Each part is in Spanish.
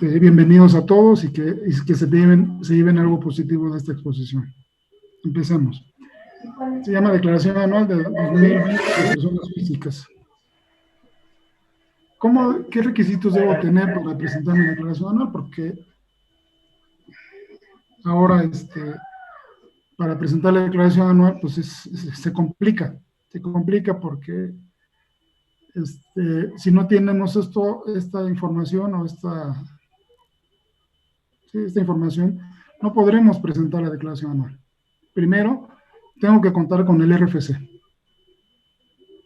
Bienvenidos a todos y que se lleven algo positivo de esta exposición. Empecemos. Se llama Declaración Anual de 2020 de Personas Físicas. ¿Qué requisitos debo tener para presentar mi declaración anual? Porque ahora, para presentar la declaración anual, pues se complica porque si no tenemos esta información o esta información, no podremos presentar la declaración anual. Primero, tengo que contar con el RFC,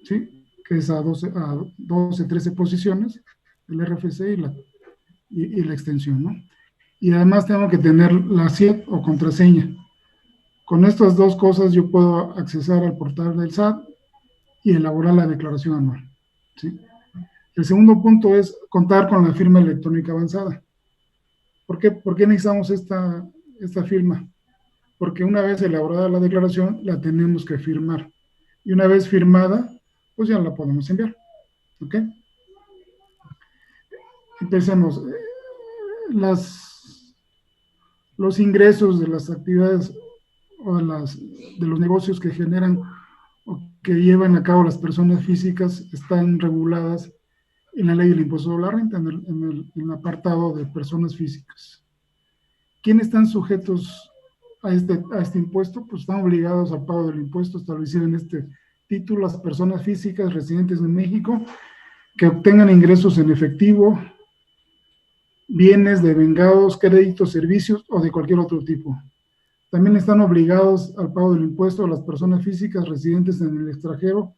¿sí? Que es a 12, 13 posiciones, el RFC y la extensión, ¿no? Y además tengo que tener la CIEP o contraseña. Con estas dos cosas yo puedo accesar al portal del SAT y elaborar la declaración anual, ¿sí? El segundo punto es contar con la firma electrónica avanzada. ¿Por qué necesitamos esta firma? Porque una vez elaborada la declaración, la tenemos que firmar. Y una vez firmada, pues ya la podemos enviar. ¿Ok? Empecemos. Los ingresos de las actividades o de los negocios que generan o que llevan a cabo las personas físicas están reguladas en la ley del impuesto sobre la renta, en el apartado de personas físicas. ¿Quiénes están sujetos a este impuesto? Pues están obligados al pago del impuesto establecido en este título las personas físicas residentes en México que obtengan ingresos en efectivo, bienes devengados, créditos, servicios o de cualquier otro tipo. También están obligados al pago del impuesto a las personas físicas residentes en el extranjero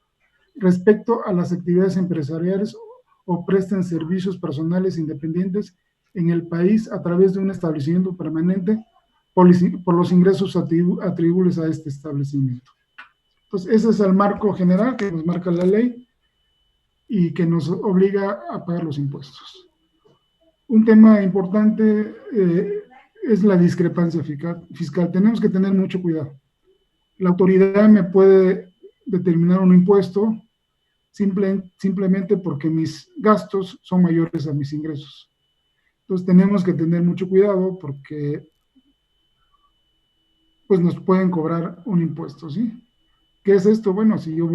respecto a las actividades empresariales o presten servicios personales independientes en el país a través de un establecimiento permanente por los ingresos atribuibles a este establecimiento. Entonces, ese es el marco general que nos marca la ley y que nos obliga a pagar los impuestos. Un tema importante es la discrepancia fiscal. Tenemos que tener mucho cuidado. La autoridad me puede determinar un impuesto simplemente porque mis gastos son mayores a mis ingresos. Entonces tenemos que tener mucho cuidado porque pues nos pueden cobrar un impuesto, ¿sí? ¿Qué es esto? Bueno, si yo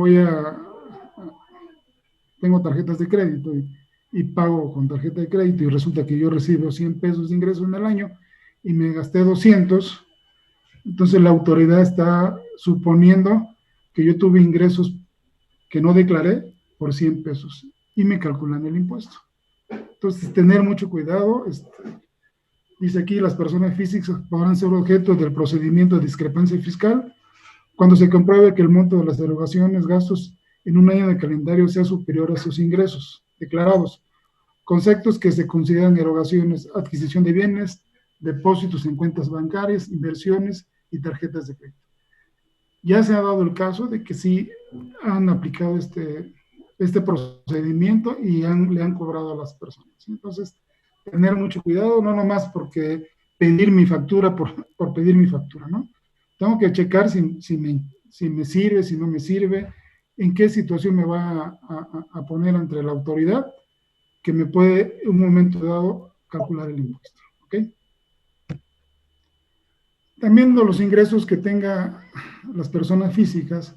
tengo tarjetas de crédito y pago con tarjeta de crédito y resulta que yo recibo 100 pesos de ingreso en el año y me gasté 200, entonces la autoridad está suponiendo que yo tuve ingresos que no declaré por 100 pesos y me calculan el impuesto. Entonces, tener mucho cuidado. Dice aquí, las personas físicas podrán ser objeto del procedimiento de discrepancia fiscal cuando se compruebe que el monto de las erogaciones, gastos en un año de calendario sea superior a sus ingresos declarados. Conceptos que se consideran erogaciones: adquisición de bienes, depósitos en cuentas bancarias, inversiones y tarjetas de crédito. Ya se ha dado el caso de que sí han aplicado este procedimiento y le han cobrado a las personas. Entonces, tener mucho cuidado, no nomás porque pedir mi factura por pedir mi factura, ¿no? Tengo que checar si me sirve, si no me sirve, en qué situación me va a poner ante la autoridad que me puede, en un momento dado, calcular el impuesto, ¿ok? También los ingresos que tenga las personas físicas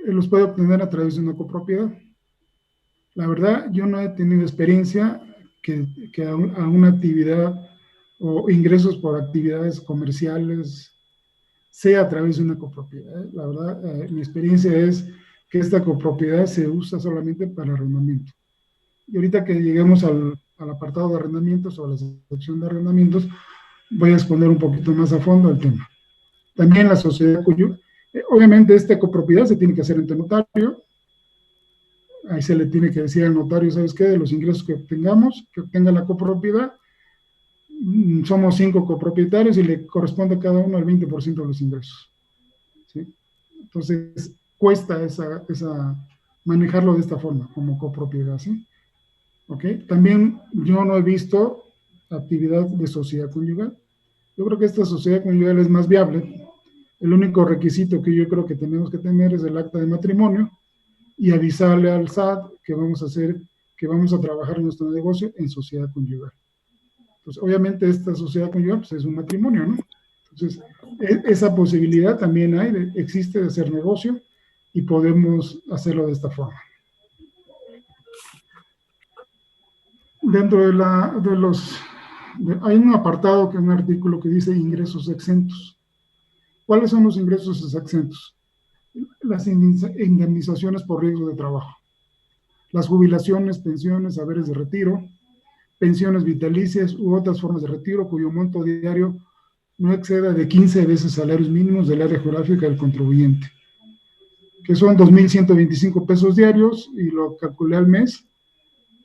los puede obtener a través de una copropiedad. La verdad, yo no he tenido experiencia que a una actividad o ingresos por actividades comerciales sea a través de una copropiedad. La verdad, mi experiencia es que esta copropiedad se usa solamente para arrendamiento. Y ahorita que lleguemos al apartado de arrendamientos o a la sección de arrendamientos, voy a exponer un poquito más a fondo el tema. También la sociedad conyugal. Obviamente esta copropiedad se tiene que hacer ante notario. Ahí se le tiene que decir al notario, ¿sabes qué? De los ingresos que obtengamos, que obtenga la copropiedad, somos 5 copropietarios y le corresponde a cada uno el 20% de los ingresos, ¿sí? Entonces, cuesta manejarlo de esta forma, como copropiedad, ¿sí? ¿Ok? También yo no he visto actividad de sociedad conyugal. Yo creo que esta sociedad conyugal es más viable. El único requisito que yo creo que tenemos que tener es el acta de matrimonio y avisarle al SAT que vamos a trabajar en nuestro negocio en sociedad conyugal. Pues obviamente esta sociedad conyugal pues, es un matrimonio, ¿no? Entonces, esa posibilidad también hay, existe de hacer negocio y podemos hacerlo de esta forma. Dentro de los... hay un apartado, que es un artículo que dice ingresos exentos. ¿Cuáles son los ingresos exentos? Las indemnizaciones por riesgo de trabajo, las jubilaciones, pensiones, haberes de retiro, pensiones vitalicias u otras formas de retiro cuyo monto diario no exceda de 15 veces salarios mínimos del área geográfica del contribuyente, que son 2.125 pesos diarios, y lo calculé al mes.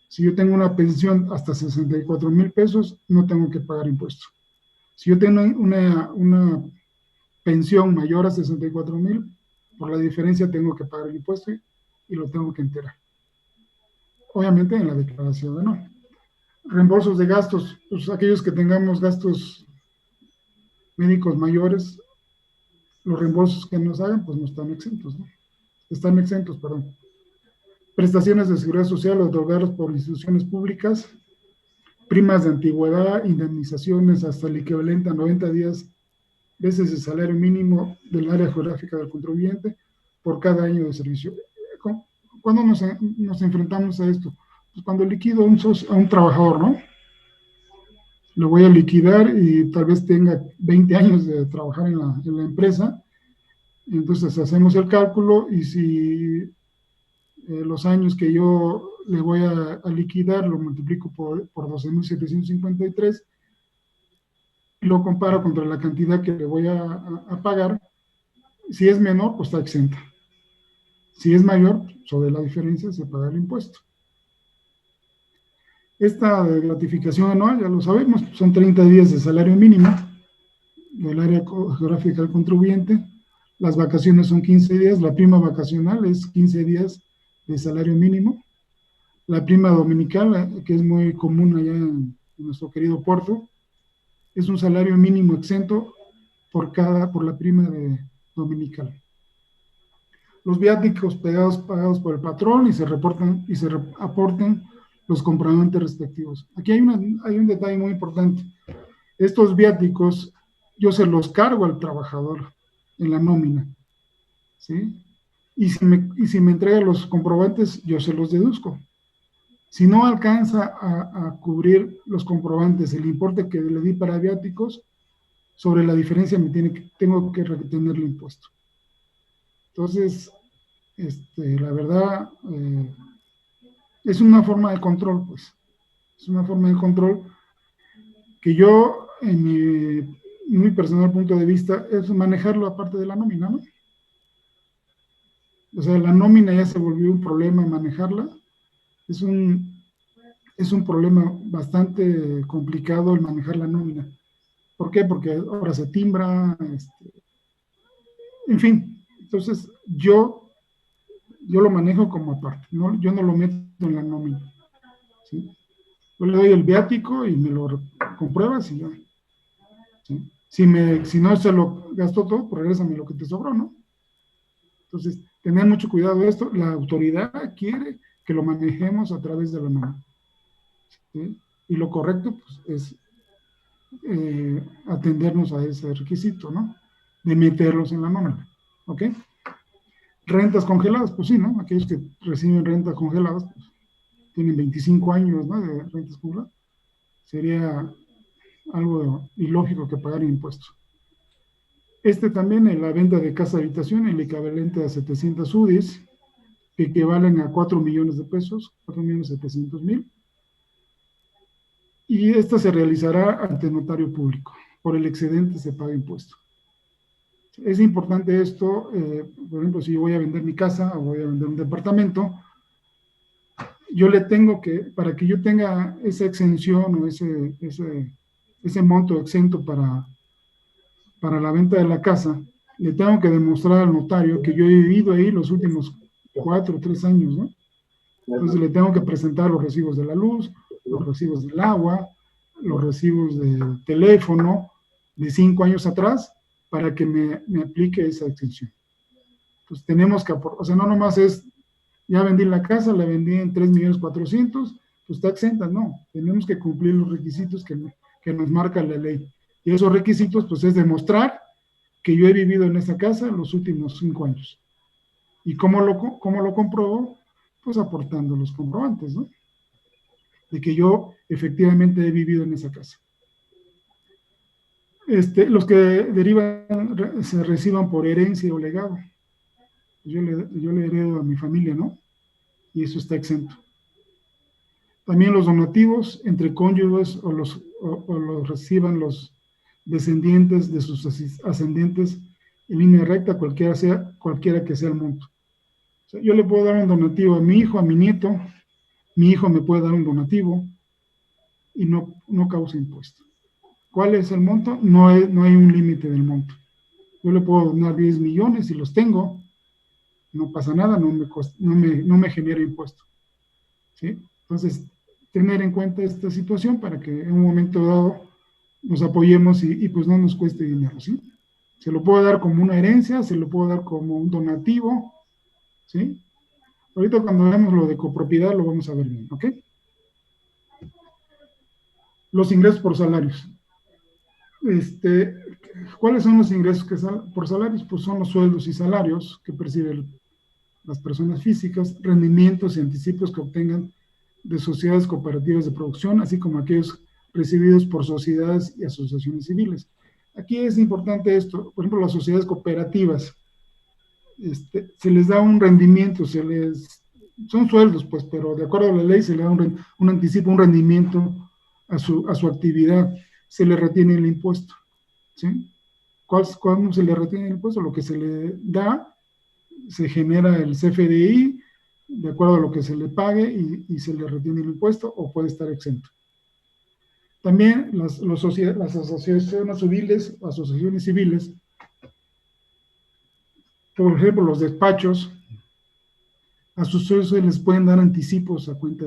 Si yo tengo una pensión hasta 64,000 pesos, no tengo que pagar impuestos. Si yo tengo una pensión mayor a 64,000, por la diferencia tengo que pagar el impuesto y lo tengo que enterar. Obviamente en la declaración de no. Reembolsos de gastos, pues aquellos que tengamos gastos médicos mayores, los reembolsos que nos hagan, pues no están exentos, ¿no? Están exentos, perdón. Prestaciones de seguridad social otorgadas por instituciones públicas, primas de antigüedad, indemnizaciones hasta el equivalente a 90 días veces el salario mínimo del área geográfica del contribuyente por cada año de servicio. ¿Cuándo nos enfrentamos a esto? Pues cuando liquido a un trabajador, ¿no? Lo voy a liquidar y tal vez tenga 20 años de trabajar en la empresa. Entonces hacemos el cálculo y si los años que yo le voy a liquidar lo multiplico por 12.753, lo comparo contra la cantidad que le voy a pagar. Si es menor, pues está exenta. Si es mayor, sobre la diferencia se paga el impuesto. Esta gratificación anual, ya lo sabemos, son 30 días de salario mínimo del área geográfica del contribuyente. Las vacaciones son 15 días, la prima vacacional es 15 días de salario mínimo. La prima dominical, que es muy común allá en nuestro querido puerto, es un salario mínimo exento por la prima dominical. Los viáticos pagados por el patrón y se aportan los comprobantes respectivos. Aquí hay un detalle muy importante. Estos viáticos yo se los cargo al trabajador en la nómina, ¿sí? Y si me entrega los comprobantes, yo se los deduzco. Si no alcanza a cubrir los comprobantes el importe que le di para viáticos, sobre la diferencia tengo que retener el impuesto. Entonces, la verdad, es una forma de control, pues. Es una forma de control que yo, en mi personal punto de vista, es manejarlo aparte de la nómina, ¿no? O sea, la nómina ya se volvió un problema manejarla. Es un problema bastante complicado el manejar la nómina. ¿Por qué? Porque ahora se timbra, en fin. Entonces, yo lo manejo como aparte, ¿no? Yo no lo meto en la nómina, ¿sí? Yo le doy el viático y me lo compruebas y ya, ¿sí? Si no se lo gastó todo, pues regrésame lo que te sobró, ¿no? Entonces, tener mucho cuidado de esto. La autoridad quiere que lo manejemos a través de la nómina, ¿sí? Y lo correcto, pues, es atendernos a ese requisito, ¿no? De meterlos en la nómina, ¿ok? Rentas congeladas, pues sí, ¿no? Aquellos que reciben rentas congeladas, pues, tienen 25 años, ¿no? De rentas congeladas. Sería algo ilógico que pagar impuestos. También en la venta de casa habitación, el equivalente a 700 UDIs, que equivalen a 4 millones de pesos, 4.700.000. Y esta se realizará ante notario público. Por el excedente se paga impuesto. Es importante esto, por ejemplo, si yo voy a vender mi casa o voy a vender un departamento, yo le tengo que, para que yo tenga esa exención o ese monto exento para la venta de la casa, le tengo que demostrar al notario que yo he vivido ahí los últimos 4 o 3 años, ¿no? Entonces le tengo que presentar los recibos de la luz, los recibos del agua, los recibos del teléfono de 5 años atrás para que me aplique esa exención. Entonces tenemos que, o sea, no nomás es, ya vendí la casa, la vendí en 3.400.000, pues está exenta, no. Tenemos que cumplir los requisitos que que nos marca la ley. Y esos requisitos, pues, es demostrar que yo he vivido en esa casa los últimos 5 años. ¿Y cómo lo compruebo? Pues aportando los comprobantes, ¿no? De que yo efectivamente he vivido en esa casa. Los que derivan, se reciban por herencia o legado. Yo le heredo a mi familia, ¿no? Y eso está exento. También los donativos entre cónyuges o los reciban los descendientes de sus ascendientes en línea recta, cualquiera que sea el monto. O sea, yo le puedo dar un donativo a mi hijo, a mi nieto, mi hijo me puede dar un donativo y no causa impuesto. ¿Cuál es el monto? No hay un límite del monto. Yo le puedo donar 10 millones si los tengo, no pasa nada, no me genera impuesto. ¿Sí? Entonces, tener en cuenta esta situación para que en un momento dado nos apoyemos y pues no nos cueste dinero, ¿sí? Se lo puedo dar como una herencia, se lo puedo dar como un donativo, ¿sí? Ahorita cuando veamos lo de copropiedad lo vamos a ver bien, ¿ok? Los ingresos por salarios. ¿Cuáles son los ingresos por salarios? Pues son los sueldos y salarios que perciben las personas físicas, rendimientos y anticipos que obtengan de sociedades cooperativas de producción, así como aquellos recibidos por sociedades y asociaciones civiles. Aquí es importante esto, por ejemplo, las sociedades cooperativas, se les da un rendimiento, son sueldos, pues, pero de acuerdo a la ley se le da un anticipo, un rendimiento a su actividad, se le retiene el impuesto, ¿sí? ¿Cuándo se le retiene el impuesto? Lo que se le da, se genera el CFDI, de acuerdo a lo que se le pague y se le retiene el impuesto o puede estar exento. También las asociaciones civiles, por ejemplo, los despachos, a sus socios les pueden dar anticipos a cuenta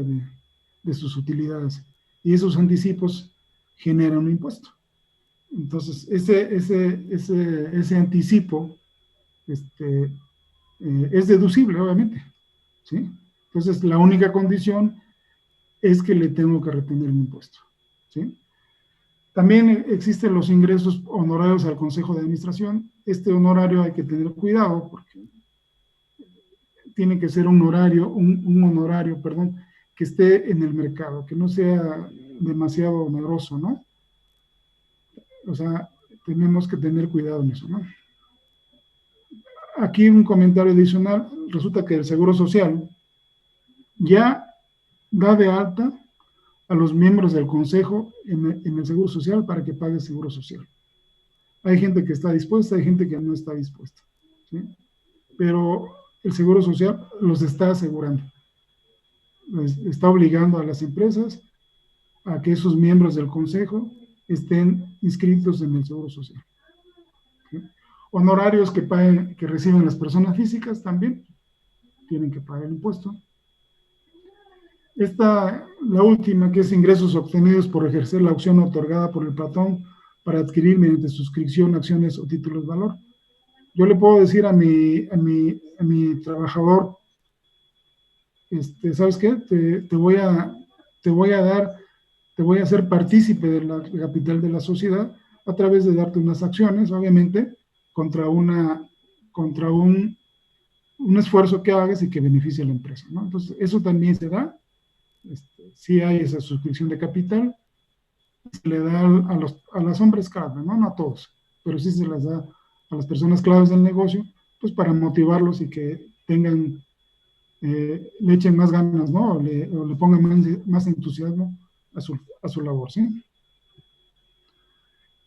de sus utilidades y esos anticipos generan un impuesto. Entonces, ese anticipo es deducible, obviamente, ¿sí? Entonces, la única condición es que le tengo que retener el impuesto, ¿sí? También existen los ingresos honorarios al Consejo de Administración. Este honorario hay que tener cuidado porque tiene que ser un honorario, que esté en el mercado, que no sea demasiado oneroso, ¿no? O sea, tenemos que tener cuidado en eso, ¿no? Aquí un comentario adicional, resulta que el Seguro Social ya da de alta a los miembros del Consejo en el Seguro Social para que pague Seguro Social. Hay gente que está dispuesta, hay gente que no está dispuesta, ¿sí? Pero el Seguro Social los está asegurando, está obligando a las empresas a que esos miembros del Consejo estén inscritos en el Seguro Social, ¿sí? Honorarios que reciben las personas físicas también tienen que pagar el impuesto. La última, que es ingresos obtenidos por ejercer la opción otorgada por el patrón para adquirir mediante suscripción acciones o títulos de valor. Yo le puedo decir a mi trabajador, ¿sabes qué? Te voy a hacer partícipe de la capital de la sociedad a través de darte unas acciones, obviamente, contra un esfuerzo que hagas y que beneficie a la empresa, ¿no? Entonces, eso también se da. Sí hay esa suscripción de capital, se le da a los hombres clave, ¿no? No a todos, pero sí se las da a las personas claves del negocio, pues para motivarlos y que tengan, le echen más ganas, ¿no? O le pongan más entusiasmo a su labor, ¿sí?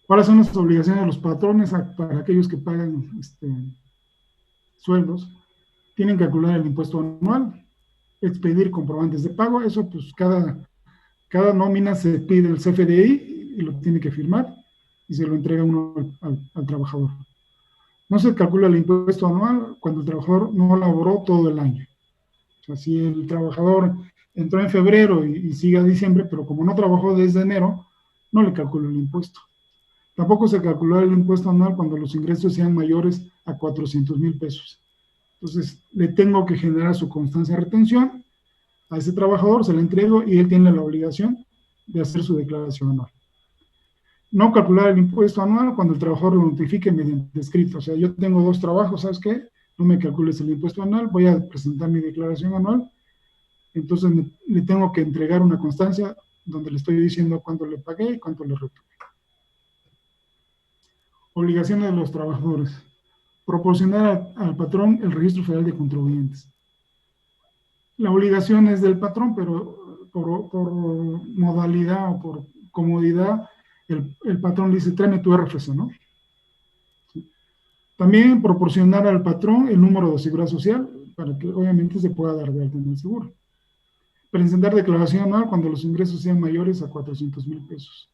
¿Cuáles son las obligaciones de los patrones para aquellos que pagan sueldos? Tienen que calcular el impuesto anual, expedir comprobantes de pago, eso pues cada nómina se pide el CFDI y lo tiene que firmar y se lo entrega uno al trabajador. No se calcula el impuesto anual cuando el trabajador no laboró todo el año. O sea, si el trabajador entró en febrero y sigue a diciembre, pero como no trabajó desde enero, no le calculo el impuesto. Tampoco se calcula el impuesto anual cuando los ingresos sean mayores a 400,000 pesos. Entonces, le tengo que generar su constancia de retención a ese trabajador, se la entrego y él tiene la obligación de hacer su declaración anual. No calcular el impuesto anual cuando el trabajador lo notifique mediante escrito. O sea, yo tengo 2 trabajos, ¿sabes qué? No me calcules el impuesto anual, voy a presentar mi declaración anual, entonces le tengo que entregar una constancia donde le estoy diciendo cuánto le pagué y cuánto le retuve. Obligaciones de los trabajadores. Proporcionar al patrón el registro federal de contribuyentes. La obligación es del patrón, pero por modalidad o por comodidad, el patrón dice, tráeme tu RFC, ¿no? También proporcionar al patrón el número de seguridad social para que obviamente se pueda dar de alta en el seguro. Presentar declaración anual cuando los ingresos sean mayores a 400,000 pesos.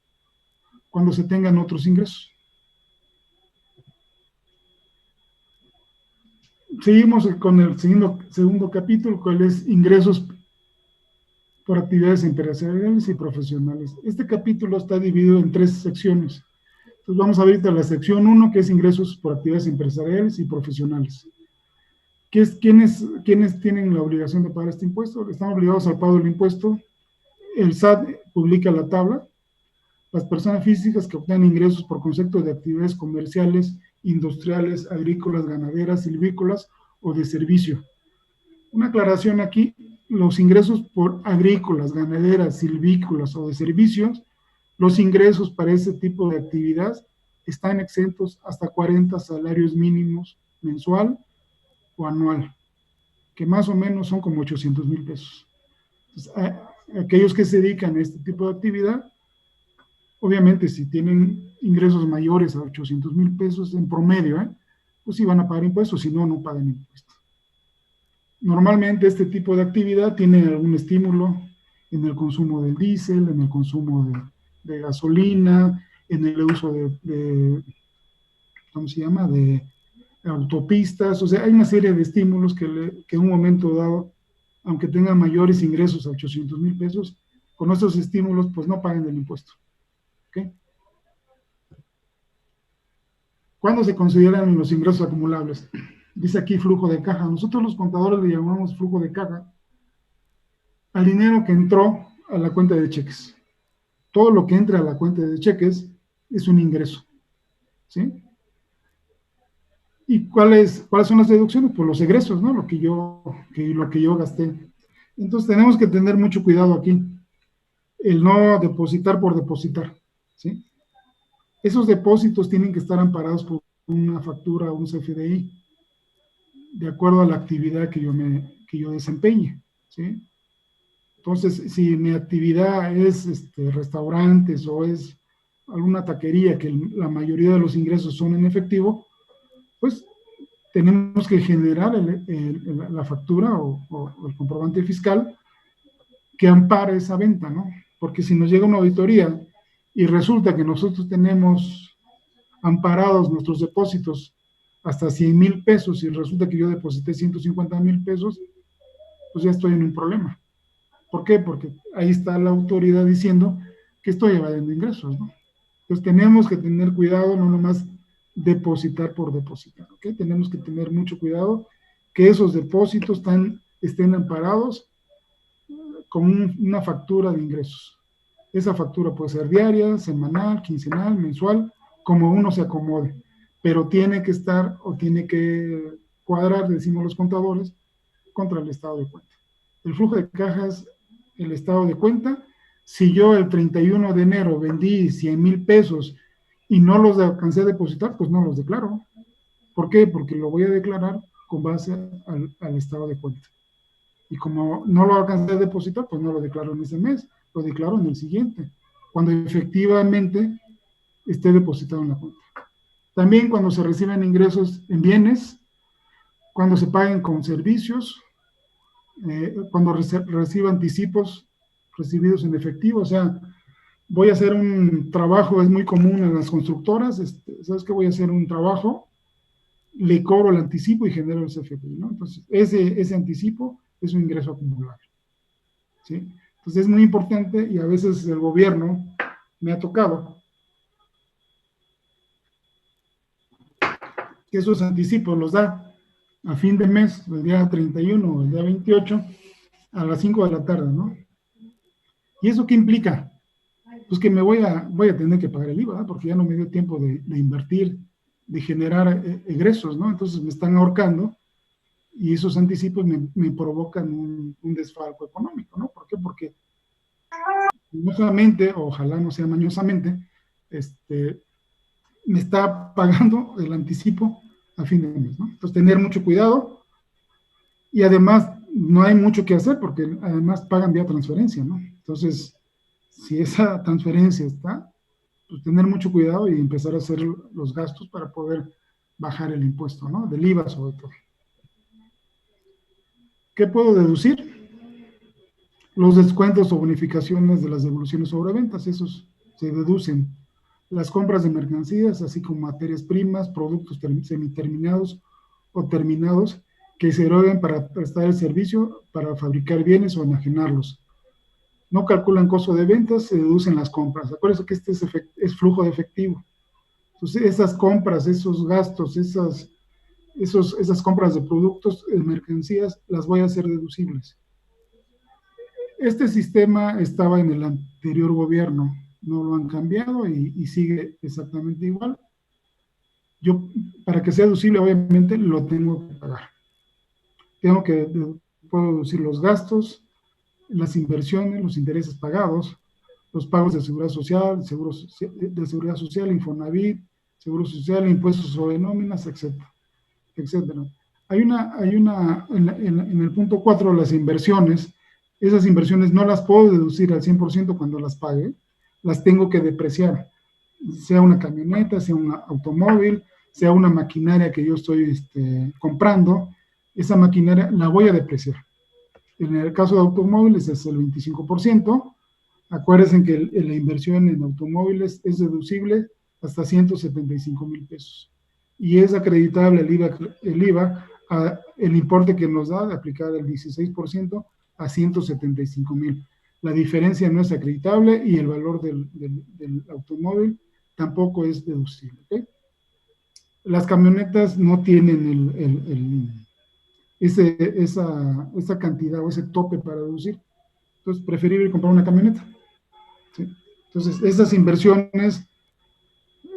Cuando se tengan otros ingresos. Seguimos con el segundo capítulo, que es ingresos por actividades empresariales y profesionales. Este capítulo está dividido en 3 secciones. Entonces vamos a ver ahorita la sección 1, que es ingresos por actividades empresariales y profesionales. ¿Quiénes tienen la obligación de pagar este impuesto? Están obligados al pago del impuesto. El SAT publica la tabla. Las personas físicas que obtienen ingresos por concepto de actividades comerciales, industriales, agrícolas, ganaderas, silvícolas o de servicio. Una aclaración aquí, los ingresos por agrícolas, ganaderas, silvícolas o de servicios, los ingresos para ese tipo de actividad están exentos hasta 40 salarios mínimos mensual o anual, que más o menos son como 800,000 pesos. Entonces, aquellos que se dedican a este tipo de actividad, obviamente si tienen ingresos mayores a 800,000 pesos en promedio, pues sí van a pagar impuestos, si no, no pagan impuestos. Normalmente este tipo de actividad tiene algún estímulo en el consumo del diésel, en el consumo de gasolina, en el uso ¿cómo se llama?, de autopistas. O sea, hay una serie de estímulos que en un momento dado, aunque tengan mayores ingresos a 800,000 pesos, con estos estímulos pues no pagan el impuesto. ¿Okay? ¿Cuándo se consideran los ingresos acumulables? Dice aquí flujo de caja. Nosotros los contadores le llamamos flujo de caja al dinero que entró a la cuenta de cheques. Todo lo que entra a la cuenta de cheques es un ingreso. ¿Sí? ¿Y cuáles son las deducciones? Pues los egresos, ¿no? Lo que yo gasté. Entonces tenemos que tener mucho cuidado aquí. El no depositar por depositar. ¿Sí? Esos depósitos tienen que estar amparados por una factura o un CFDI, de acuerdo a la actividad que yo desempeñe. ¿Sí? Entonces, si mi actividad es restaurantes o es alguna taquería, que la mayoría de los ingresos son en efectivo, pues tenemos que generar la factura o el comprobante fiscal que ampare esa venta, ¿no? Porque si nos llega una auditoría y resulta que nosotros tenemos amparados nuestros depósitos hasta 100,000 pesos y resulta que yo deposité 150,000 pesos, pues ya estoy en un problema. ¿Por qué? Porque ahí está la autoridad diciendo que estoy evadiendo ingresos, ¿no? Entonces tenemos que tener cuidado, no nomás depositar por depositar, ¿ok? Tenemos que tener mucho cuidado que esos depósitos estén amparados con una factura de ingresos. Esa factura puede ser diaria, semanal, quincenal, mensual, como uno se acomode, pero tiene que estar o tiene que cuadrar, decimos los contadores, contra el estado de cuenta. El flujo de cajas, el estado de cuenta, si yo el 31 de enero vendí 100,000 pesos y no los alcancé a depositar, pues no los declaro. ¿Por qué? Porque lo voy a declarar con base al estado de cuenta. Y como no lo alcancé a depositar, pues no lo declaro en ese mes, lo declaro en el siguiente, cuando efectivamente esté depositado en la cuenta. También cuando se reciben ingresos en bienes, cuando se paguen con servicios, cuando reciba anticipos recibidos en efectivo. O sea, voy a hacer un trabajo, es muy común en las constructoras, ¿sabes qué? Voy a hacer un trabajo, le cobro el anticipo y genero el CFDI, ¿no? Entonces, ese anticipo es un ingreso acumulable, ¿sí? Entonces, es muy importante y a veces el gobierno me ha tocado que esos anticipos los da a fin de mes, el día 31 o el día 28, a las 5 de la tarde, ¿no? ¿Y eso qué implica? pues que voy a tener que pagar el IVA, ¿no? Porque ya no me dio tiempo de invertir, de generar egresos, ¿no? Entonces me están ahorcando y esos anticipos me provocan un desfalco económico, ¿no? ¿Por qué? Porque mañosamente, ojalá no sea mañosamente, me está pagando el anticipo a fin de mes, ¿no? Entonces, tener mucho cuidado y además no hay mucho que hacer porque además pagan vía transferencia, ¿no? Entonces, si esa transferencia está, pues tener mucho cuidado y empezar a hacer los gastos para poder bajar el impuesto, ¿no? Del IVA sobre todo. ¿Qué puedo deducir? Los descuentos o bonificaciones de las devoluciones sobre ventas, esos se deducen. Las compras de mercancías, así como materias primas, productos semiterminados o terminados que se eroguen para prestar el servicio, para fabricar bienes o enajenarlos. No calculan costo de ventas, se deducen las compras. Acuérdense que este es flujo de efectivo. Entonces, esas compras, esos gastos, esas compras de productos, de mercancías, las voy a hacer deducibles. Este sistema estaba en el anterior gobierno, no lo han cambiado y sigue exactamente igual. Yo, para que sea deducible, obviamente, lo tengo que pagar. Puedo deducir los gastos, las inversiones, los intereses pagados, los pagos de seguridad social, Infonavit, seguro social, impuestos sobre nóminas, etcétera, etcétera. En el punto 4, las inversiones, esas inversiones no las puedo deducir al 100% cuando las pague, las tengo que depreciar, sea una camioneta, sea un automóvil, sea una maquinaria que yo estoy comprando, esa maquinaria la voy a depreciar. En el caso de automóviles es el 25%, acuérdense que la inversión en automóviles es deducible hasta 175,000 pesos. Y es acreditable el IVA el importe que nos da de aplicar el 16% a 175,000. La diferencia no es acreditable y el valor del automóvil tampoco es deducible. ¿Okay? Las camionetas no tienen esa cantidad o ese tope para deducir. Entonces, preferible comprar una camioneta. ¿Sí? Entonces, esas inversiones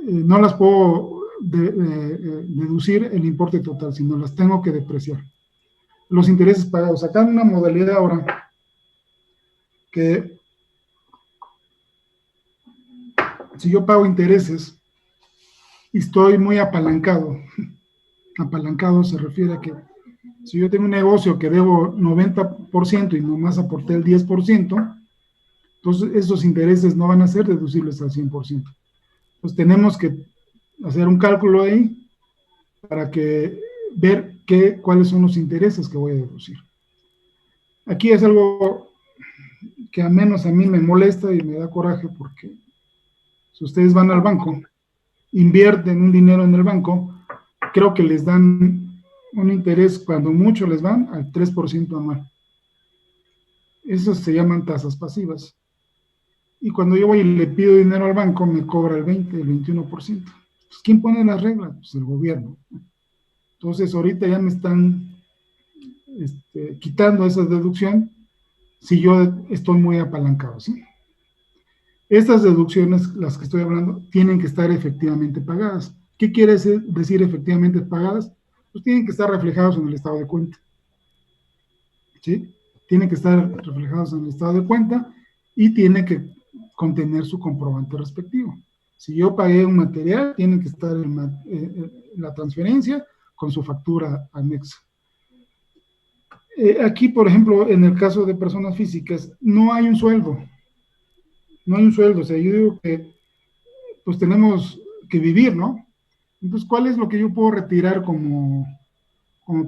no las puedo deducir el importe total, sino las tengo que depreciar. Los intereses pagados. Acá en una modalidad ahora que si yo pago intereses y estoy muy apalancado, apalancado se refiere a que si yo tengo un negocio que debo 90% y nomás aporté el 10%, entonces esos intereses no van a ser deducibles al 100%. Entonces tenemos que hacer un cálculo ahí para ver cuáles son los intereses que voy a deducir. Aquí es algo que al menos a mí me molesta y me da coraje porque si ustedes van al banco, invierten un dinero en el banco, creo que les dan un interés, cuando mucho les van, al 3% anual. Esas se llaman tasas pasivas. Y cuando yo voy y le pido dinero al banco, me cobra el 20, el 21%. Pues, ¿quién pone las reglas? Pues el gobierno. Entonces, ahorita ya me están quitando esa deducción si yo estoy muy apalancado, ¿sí? Estas deducciones, las que estoy hablando, tienen que estar efectivamente pagadas. ¿Qué quiere decir efectivamente pagadas? Pues tienen que estar reflejados en el estado de cuenta. ¿Sí? Tienen que estar reflejados en el estado de cuenta y tiene que contener su comprobante respectivo. Si yo pagué un material, tiene que estar la transferencia con su factura anexa. Aquí, por ejemplo, en el caso de personas físicas, no hay un sueldo. No hay un sueldo. O sea, yo digo que pues tenemos que vivir, ¿no? Entonces, ¿cuál es lo que yo puedo retirar como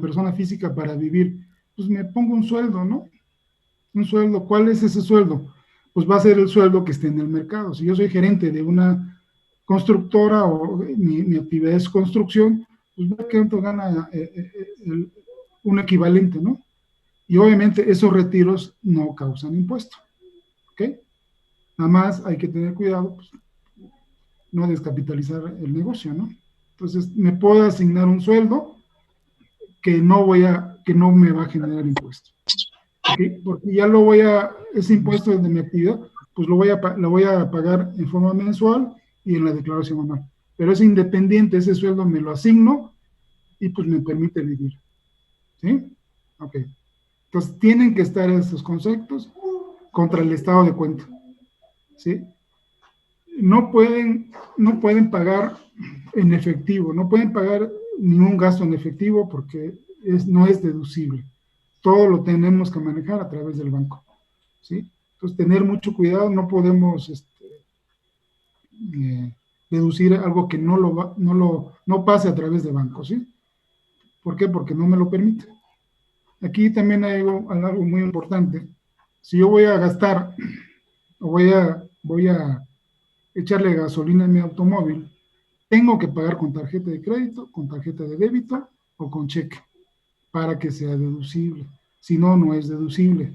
persona física para vivir? Pues me pongo un sueldo, ¿no? Un sueldo. ¿Cuál es ese sueldo? Pues va a ser el sueldo que esté en el mercado. Si yo soy gerente de una constructora o mi actividad es construcción, pues ve cuánto gana un equivalente, ¿no? Y obviamente esos retiros no causan impuesto, ¿ok? Nada más hay que tener cuidado, pues, no descapitalizar el negocio, ¿no? Entonces, me puedo asignar un sueldo que no me va a generar impuesto, ¿ok? Porque ya ese impuesto es de mi actividad, pues lo voy a pagar en forma mensual y en la declaración anual. Pero es independiente, ese sueldo me lo asigno y pues me permite vivir. ¿Sí? Ok. Entonces tienen que estar esos conceptos contra el estado de cuenta. ¿Sí? No pueden pagar en efectivo, no pueden pagar ningún gasto en efectivo porque no es deducible. Todo lo tenemos que manejar a través del banco. ¿Sí? Entonces, tener mucho cuidado, no podemos eh, deducir algo que no pase a través de bancos. ¿Sí? ¿Por qué? Porque no me lo permite. Aquí también hay algo muy importante. Si yo voy a gastar o voy a echarle gasolina a mi automóvil, tengo que pagar con tarjeta de crédito, con tarjeta de débito o con cheque para que sea deducible. Si no, no es deducible.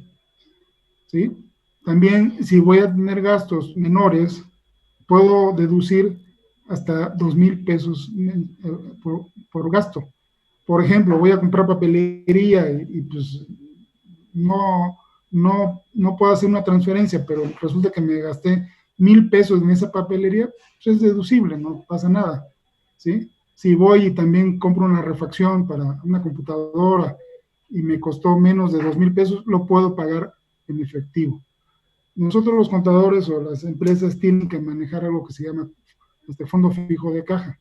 ¿Sí? También, si voy a tener gastos menores, puedo deducir hasta 2,000 pesos por gasto. Por ejemplo, voy a comprar papelería y pues no, no puedo hacer una transferencia, pero resulta que me gasté 1,000 pesos en esa papelería, pues es deducible, no pasa nada. ¿Sí? Si voy y también compro una refacción para una computadora y me costó menos de 2,000 pesos, lo puedo pagar en efectivo. Nosotros los contadores o las empresas tienen que manejar algo que se llama fondo fijo de caja.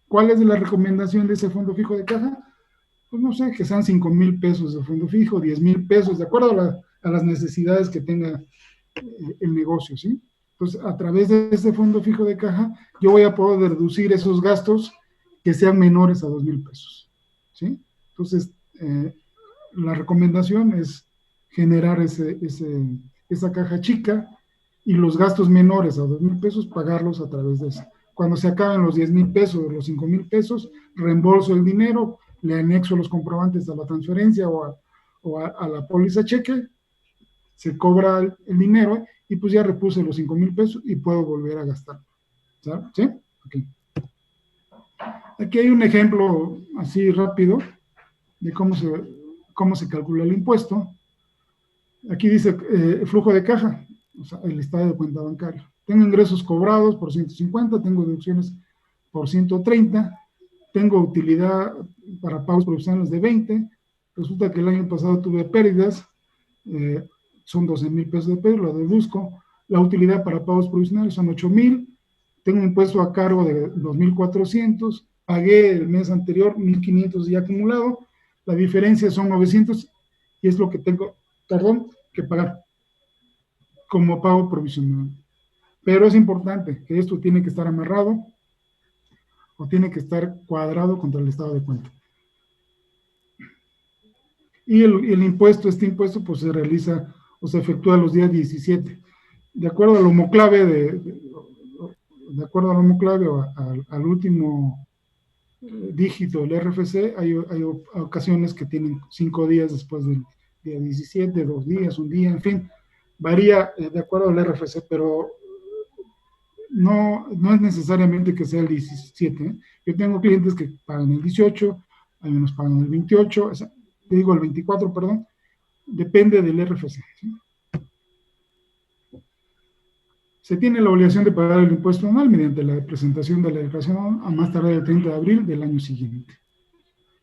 ¿Cuál es la recomendación de ese fondo fijo de caja? Pues no sé, que sean 5,000 pesos de fondo fijo, 10,000 pesos, de acuerdo a las necesidades que tenga el negocio, ¿sí? Entonces, a través de ese fondo fijo de caja, yo voy a poder deducir esos gastos que sean menores a 2,000 pesos, ¿sí? Entonces, la recomendación es generar esa caja chica y los gastos menores a 2,000 pesos, pagarlos a través de eso. Cuando se acaben los 10,000 pesos o los 5,000 pesos, reembolso el dinero, le anexo los comprobantes a la transferencia o a la póliza cheque, se cobra el dinero y pues ya repuse los 5,000 pesos y puedo volver a gastar. ¿Sabes? ¿Sí? Okay. Aquí hay un ejemplo así rápido de cómo se calcula el impuesto. Aquí dice flujo de caja, o sea, el estado de cuenta bancaria. Tengo ingresos cobrados por 150, tengo deducciones por 130, tengo utilidad para pagos provisionales de 20. Resulta que el año pasado tuve pérdidas, son 12,000 pesos de pérdida, lo deduzco. La utilidad para pagos provisionales son 8,000. Tengo un impuesto a cargo de 2,400. Pagué el mes anterior 1,500 ya acumulado. La diferencia son 900 y es lo que tengo, que pagar como pago provisional. Pero es importante que esto tiene que estar amarrado o tiene que estar cuadrado contra el estado de cuenta. Y este impuesto pues se realiza o se efectúa los días 17. De acuerdo al homoclave, de acuerdo al homoclave o al último dígito del RFC, hay ocasiones que tienen 5 días después del día 17, 2 días, un día, en fin, varía de acuerdo al RFC, pero no es necesariamente que sea el 17. ¿Eh? Yo tengo clientes que pagan el 18, hay unos pagan el 28, te digo el 24, perdón, depende del RFC. ¿Sí? Se tiene la obligación de pagar el impuesto anual mediante la presentación de la declaración a más tardar el 30 de abril del año siguiente.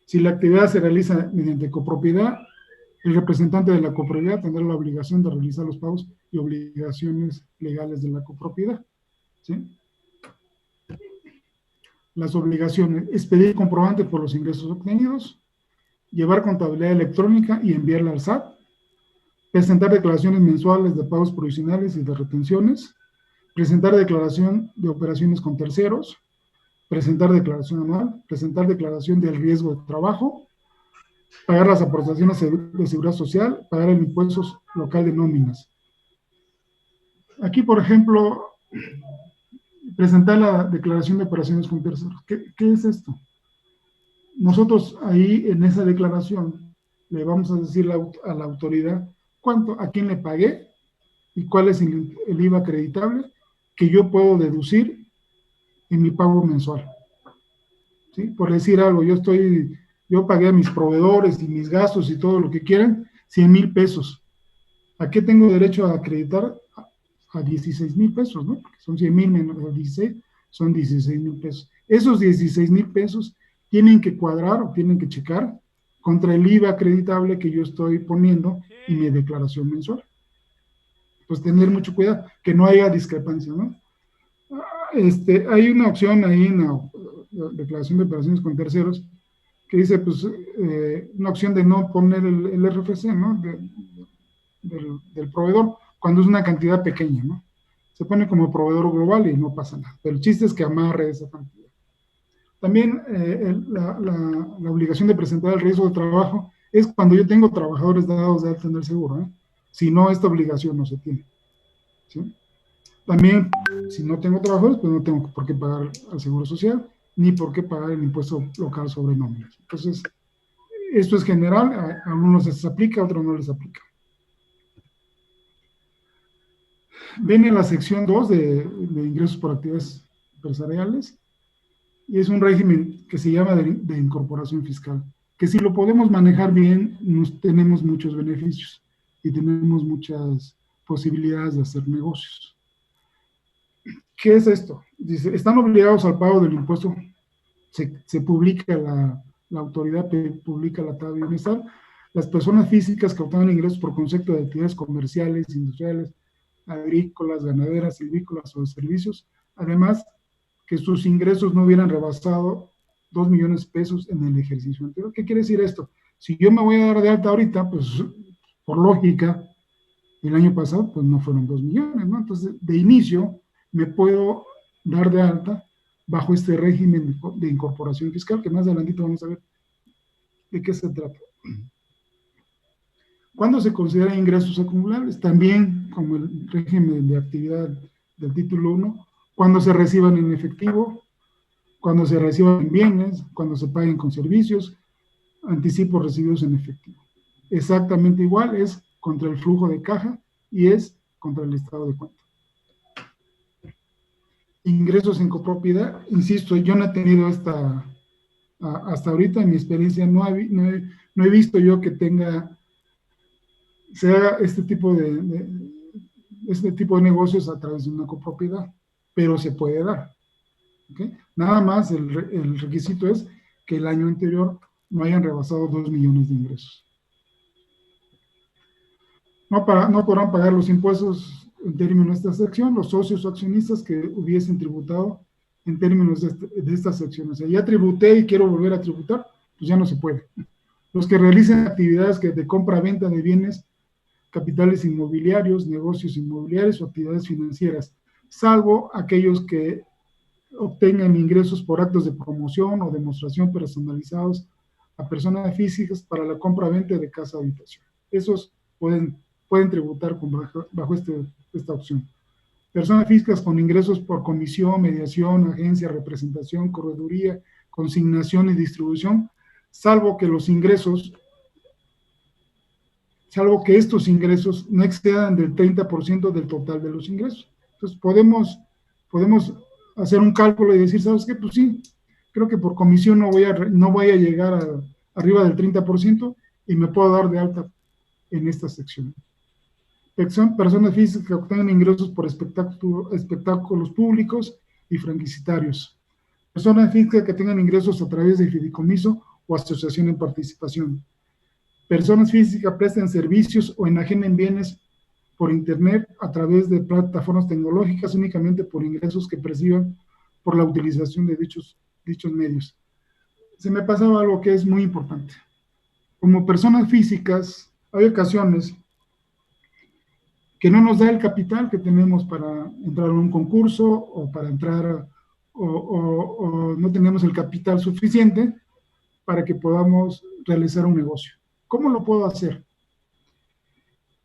Si la actividad se realiza mediante copropiedad, el representante de la copropiedad tendrá la obligación de realizar los pagos y obligaciones legales de la copropiedad. ¿Sí? Las obligaciones: expedir comprobante por los ingresos obtenidos, llevar contabilidad electrónica y enviarla al SAT, presentar declaraciones mensuales de pagos provisionales y de retenciones, presentar declaración de operaciones con terceros, presentar declaración anual, presentar declaración del riesgo de trabajo, pagar las aportaciones de seguridad social, pagar el impuesto local de nóminas. Aquí, por ejemplo, presentar la declaración de operaciones con terceros. ¿Qué es esto? Nosotros ahí en esa declaración le vamos a decir a la autoridad a quién le pagué y cuál es el IVA acreditable que yo puedo deducir en mi pago mensual. ¿Sí? Por decir algo, yo pagué a mis proveedores y mis gastos y todo lo que quieran, 100,000 pesos. ¿A qué tengo derecho a acreditar? a 16,000 pesos, ¿no? Porque son 100,000 menos 16, son 16,000 pesos. Esos 16,000 pesos tienen que cuadrar o tienen que checar contra el IVA acreditable que yo estoy poniendo y mi declaración mensual. Pues tener mucho cuidado, que no haya discrepancia, ¿no? Hay una opción ahí en la declaración de operaciones con terceros que dice, pues, una opción de no poner el RFC, ¿no? Del proveedor, cuando es una cantidad pequeña, ¿no? Se pone como proveedor global y no pasa nada. Pero el chiste es que amarre esa cantidad. También la obligación de presentar el riesgo de trabajo es cuando yo tengo trabajadores dados de alta en el seguro, ¿eh? Si no, esta obligación no se tiene, ¿sí? También, si no tengo trabajadores, pues no tengo por qué pagar al Seguro Social, ni por qué pagar el impuesto local sobre nóminas. Entonces, esto es general, a algunos les aplica, a otros no les aplica. Viene la sección 2 de ingresos por actividades empresariales, y es un régimen que se llama de incorporación fiscal, que si lo podemos manejar bien, tenemos muchos beneficios y tenemos muchas posibilidades de hacer negocios. ¿Qué es esto? Dice, están obligados al pago del impuesto, se publica la autoridad publica la tabla de bienestar, las personas físicas que obtengan ingresos por concepto de actividades comerciales, industriales, agrícolas, ganaderas, silvícolas o de servicios, además que sus ingresos no hubieran rebasado 2 millones de pesos en el ejercicio anterior. ¿Qué quiere decir esto? Si yo me voy a dar de alta ahorita, pues por lógica, el año pasado pues no fueron 2 millones, ¿no? Entonces, de inicio, me puedo dar de alta bajo este régimen de incorporación fiscal, que más adelantito vamos a ver de qué se trata. ¿Cuándo se consideran ingresos acumulables? También como el régimen de actividad del título 1, cuando se reciban en efectivo, cuando se reciban en bienes, cuando se paguen con servicios, anticipos recibidos en efectivo. Exactamente igual, es contra el flujo de caja y es contra el estado de cuenta. Ingresos en copropiedad, insisto, yo no he tenido hasta ahorita en mi experiencia no he visto yo que se haga este tipo de negocios a través de una copropiedad, pero se puede dar. ¿Okay? Nada más el requisito es que el año anterior no hayan rebasado 2 millones de ingresos. No podrán pagar los impuestos en términos de esta sección los socios o accionistas que hubiesen tributado en términos de esta sección. O sea, ya tributé y quiero volver a tributar, pues ya no se puede. Los que realicen actividades de compra-venta de bienes, capitales inmobiliarios, negocios inmobiliarios o actividades financieras, salvo aquellos que obtengan ingresos por actos de promoción o demostración personalizados a personas físicas para la compra-venta de casa-habitación. Esos pueden tributar bajo esta opción. Personas físicas con ingresos por comisión, mediación, agencia, representación, correduría, consignación y distribución, salvo que estos ingresos no excedan del 30% del total de los ingresos. Entonces, podemos hacer un cálculo y decir, ¿sabes qué? Pues sí, creo que por comisión no voy a llegar arriba del 30% y me puedo dar de alta en esta sección. Personas físicas que obtengan ingresos por espectáculos públicos y franquiciatarios. Personas físicas que tengan ingresos a través de fideicomiso o asociación en participación. Personas físicas presten servicios o enajenen bienes por Internet a través de plataformas tecnológicas únicamente por ingresos que perciban por la utilización de dichos medios. Se me pasaba algo que es muy importante. Como personas físicas, hay ocasiones que no nos da el capital que tenemos para entrar a un concurso o para entrar o no tenemos el capital suficiente para que podamos realizar un negocio. ¿Cómo lo puedo hacer?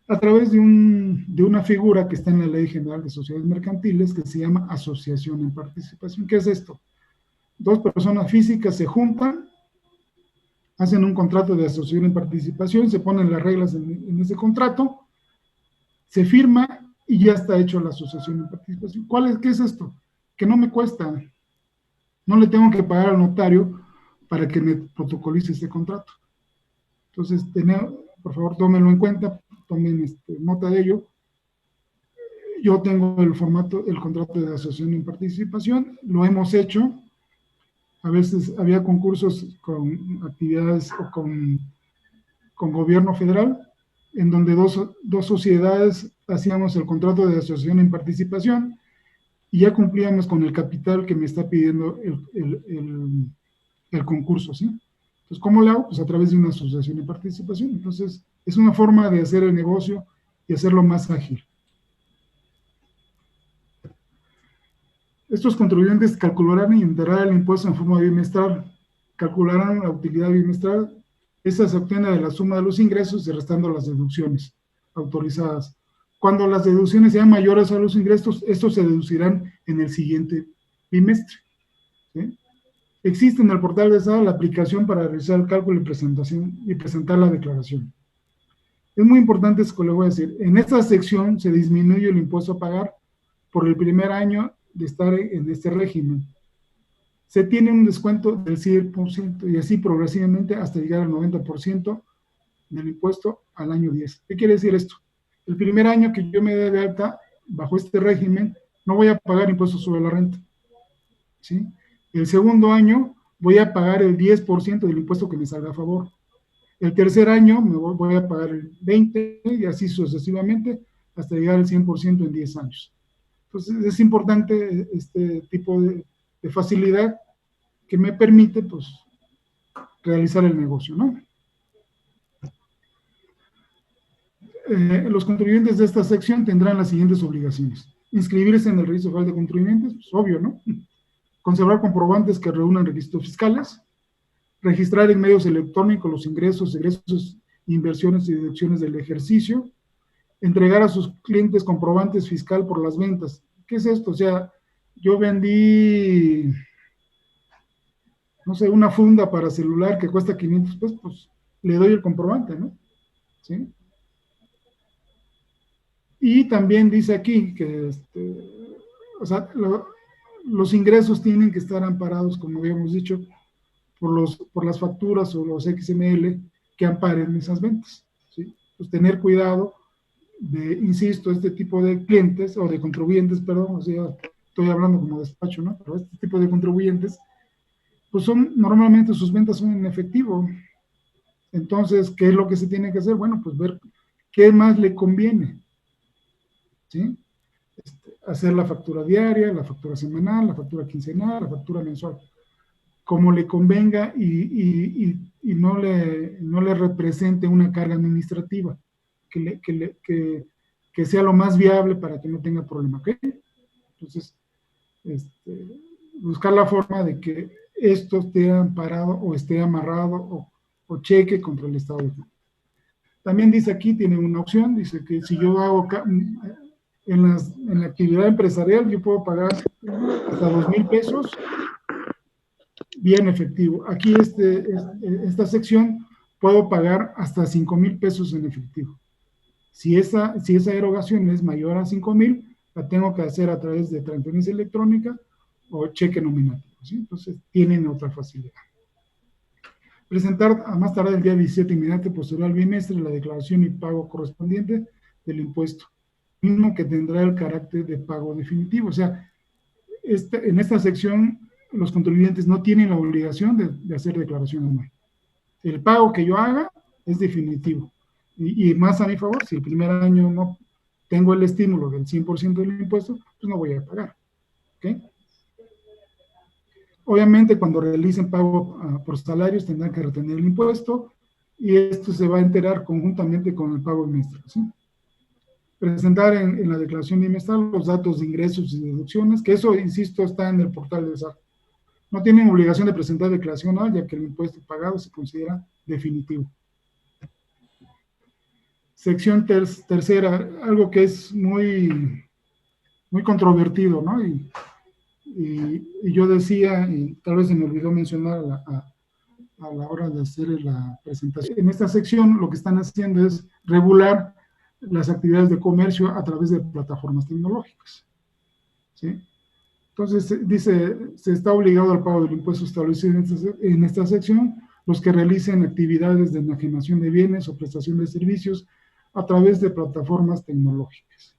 A través de una figura que está en la Ley General de Sociedades Mercantiles que se llama asociación en participación. ¿Qué es esto? Dos personas físicas se juntan, hacen un contrato de asociación en participación, se ponen las reglas en ese contrato, se firma y ya está hecho la asociación en participación. ¿Qué es esto? Que no me cuesta, no le tengo que pagar al notario para que me protocolice este contrato. Entonces, por favor, tómenlo en cuenta, tomen nota de ello. Yo tengo el formato, el contrato de asociación en participación, lo hemos hecho. A veces había concursos con actividades o con gobierno federal, en donde dos sociedades hacíamos el contrato de asociación en participación y ya cumplíamos con el capital que me está pidiendo el concurso, ¿sí? Entonces, ¿cómo lo hago? Pues a través de una asociación de participación. Entonces, es una forma de hacer el negocio y hacerlo más ágil. Estos contribuyentes calcularán y enterarán el impuesto en forma bimestral, calcularán la utilidad bimestral. Esta se obtiene de la suma de los ingresos y restando las deducciones autorizadas. Cuando las deducciones sean mayores a los ingresos, estos se deducirán en el siguiente bimestre, ¿sí? Existe en el portal de SAT la aplicación para realizar el cálculo y presentación y presentar la declaración. Es muy importante esto que le voy a decir. En esta sección se disminuye el impuesto a pagar por el primer año de estar en este régimen. Se tiene un descuento del 100% y así progresivamente hasta llegar al 90% del impuesto al año 10. ¿Qué quiere decir esto? El primer año que yo me dé de alta bajo este régimen, no voy a pagar impuestos sobre la renta, ¿sí? El segundo año voy a pagar el 10% del impuesto que me salga a favor. El tercer año me voy a pagar el 20% y así sucesivamente hasta llegar al 100% en 10 años. Entonces es importante este tipo de facilidad que me permite pues realizar el negocio, ¿no? Los contribuyentes de esta sección tendrán las siguientes obligaciones: inscribirse en el registro federal de contribuyentes, pues obvio, ¿no? Conservar comprobantes que reúnan requisitos fiscales, registrar en medios electrónicos los ingresos, egresos, inversiones y deducciones del ejercicio, entregar a sus clientes comprobantes fiscal por las ventas. ¿Qué es esto? O sea, yo vendí, no sé, una funda para celular que cuesta 500 pesos, pues le doy el comprobante, ¿no? ¿Sí? Y también dice aquí que, o sea, los ingresos tienen que estar amparados, como habíamos dicho, por las facturas o los XML que amparen esas ventas, ¿sí? Pues tener cuidado de, insisto, este tipo de clientes o de contribuyentes, perdón, o sea, estoy hablando como despacho, ¿no? Pero este tipo de contribuyentes, pues son, normalmente sus ventas son en efectivo. Entonces, ¿qué es lo que se tiene que hacer? Bueno, pues ver qué más le conviene, ¿sí? Hacer la factura diaria, la factura semanal, la factura quincenal, la factura mensual, como le convenga y no le represente una carga administrativa, que sea lo más viable para que no tenga problema, ¿ok? Entonces, buscar la forma de que esto esté amparado o esté amarrado o cheque contra el Estado. También dice aquí, tiene una opción, dice que si yo hago en la actividad empresarial, yo puedo pagar hasta 2,000 pesos bien efectivo. Aquí esta sección puedo pagar hasta 5,000 pesos en efectivo. Si esa erogación es mayor a 5,000, la tengo que hacer a través de transferencia electrónica o cheque nominativo, ¿sí? Entonces tienen otra facilidad. Presentar a más tardar el día 17 inmediato posterior al bimestre la declaración y pago correspondiente del impuesto, mismo que tendrá el carácter de pago definitivo. O sea, en esta sección los contribuyentes no tienen la obligación de hacer declaración anual. El pago que yo haga es definitivo. Y más a mi favor, si el primer año no tengo el estímulo del 100% del impuesto, pues no voy a pagar. ¿Okay? Obviamente, cuando realicen pago por salarios, tendrán que retener el impuesto y esto se va a enterar conjuntamente con el pago bimestral, ¿sí? Presentar en la declaración bimestral los datos de ingresos y deducciones, que eso, insisto, está en el portal de SAT. No tienen obligación de presentar declaración anual, ya que el impuesto pagado se considera definitivo. Sección tercera, algo que es muy controvertido, ¿no? Y yo decía, y tal vez se me olvidó mencionar a la hora de hacer la presentación. En esta sección lo que están haciendo es regular las actividades de comercio a través de plataformas tecnológicas, ¿sí? Entonces, dice, se está obligado al pago del impuesto establecido en esta sección los que realicen actividades de enajenación de bienes o prestación de servicios a través de plataformas tecnológicas.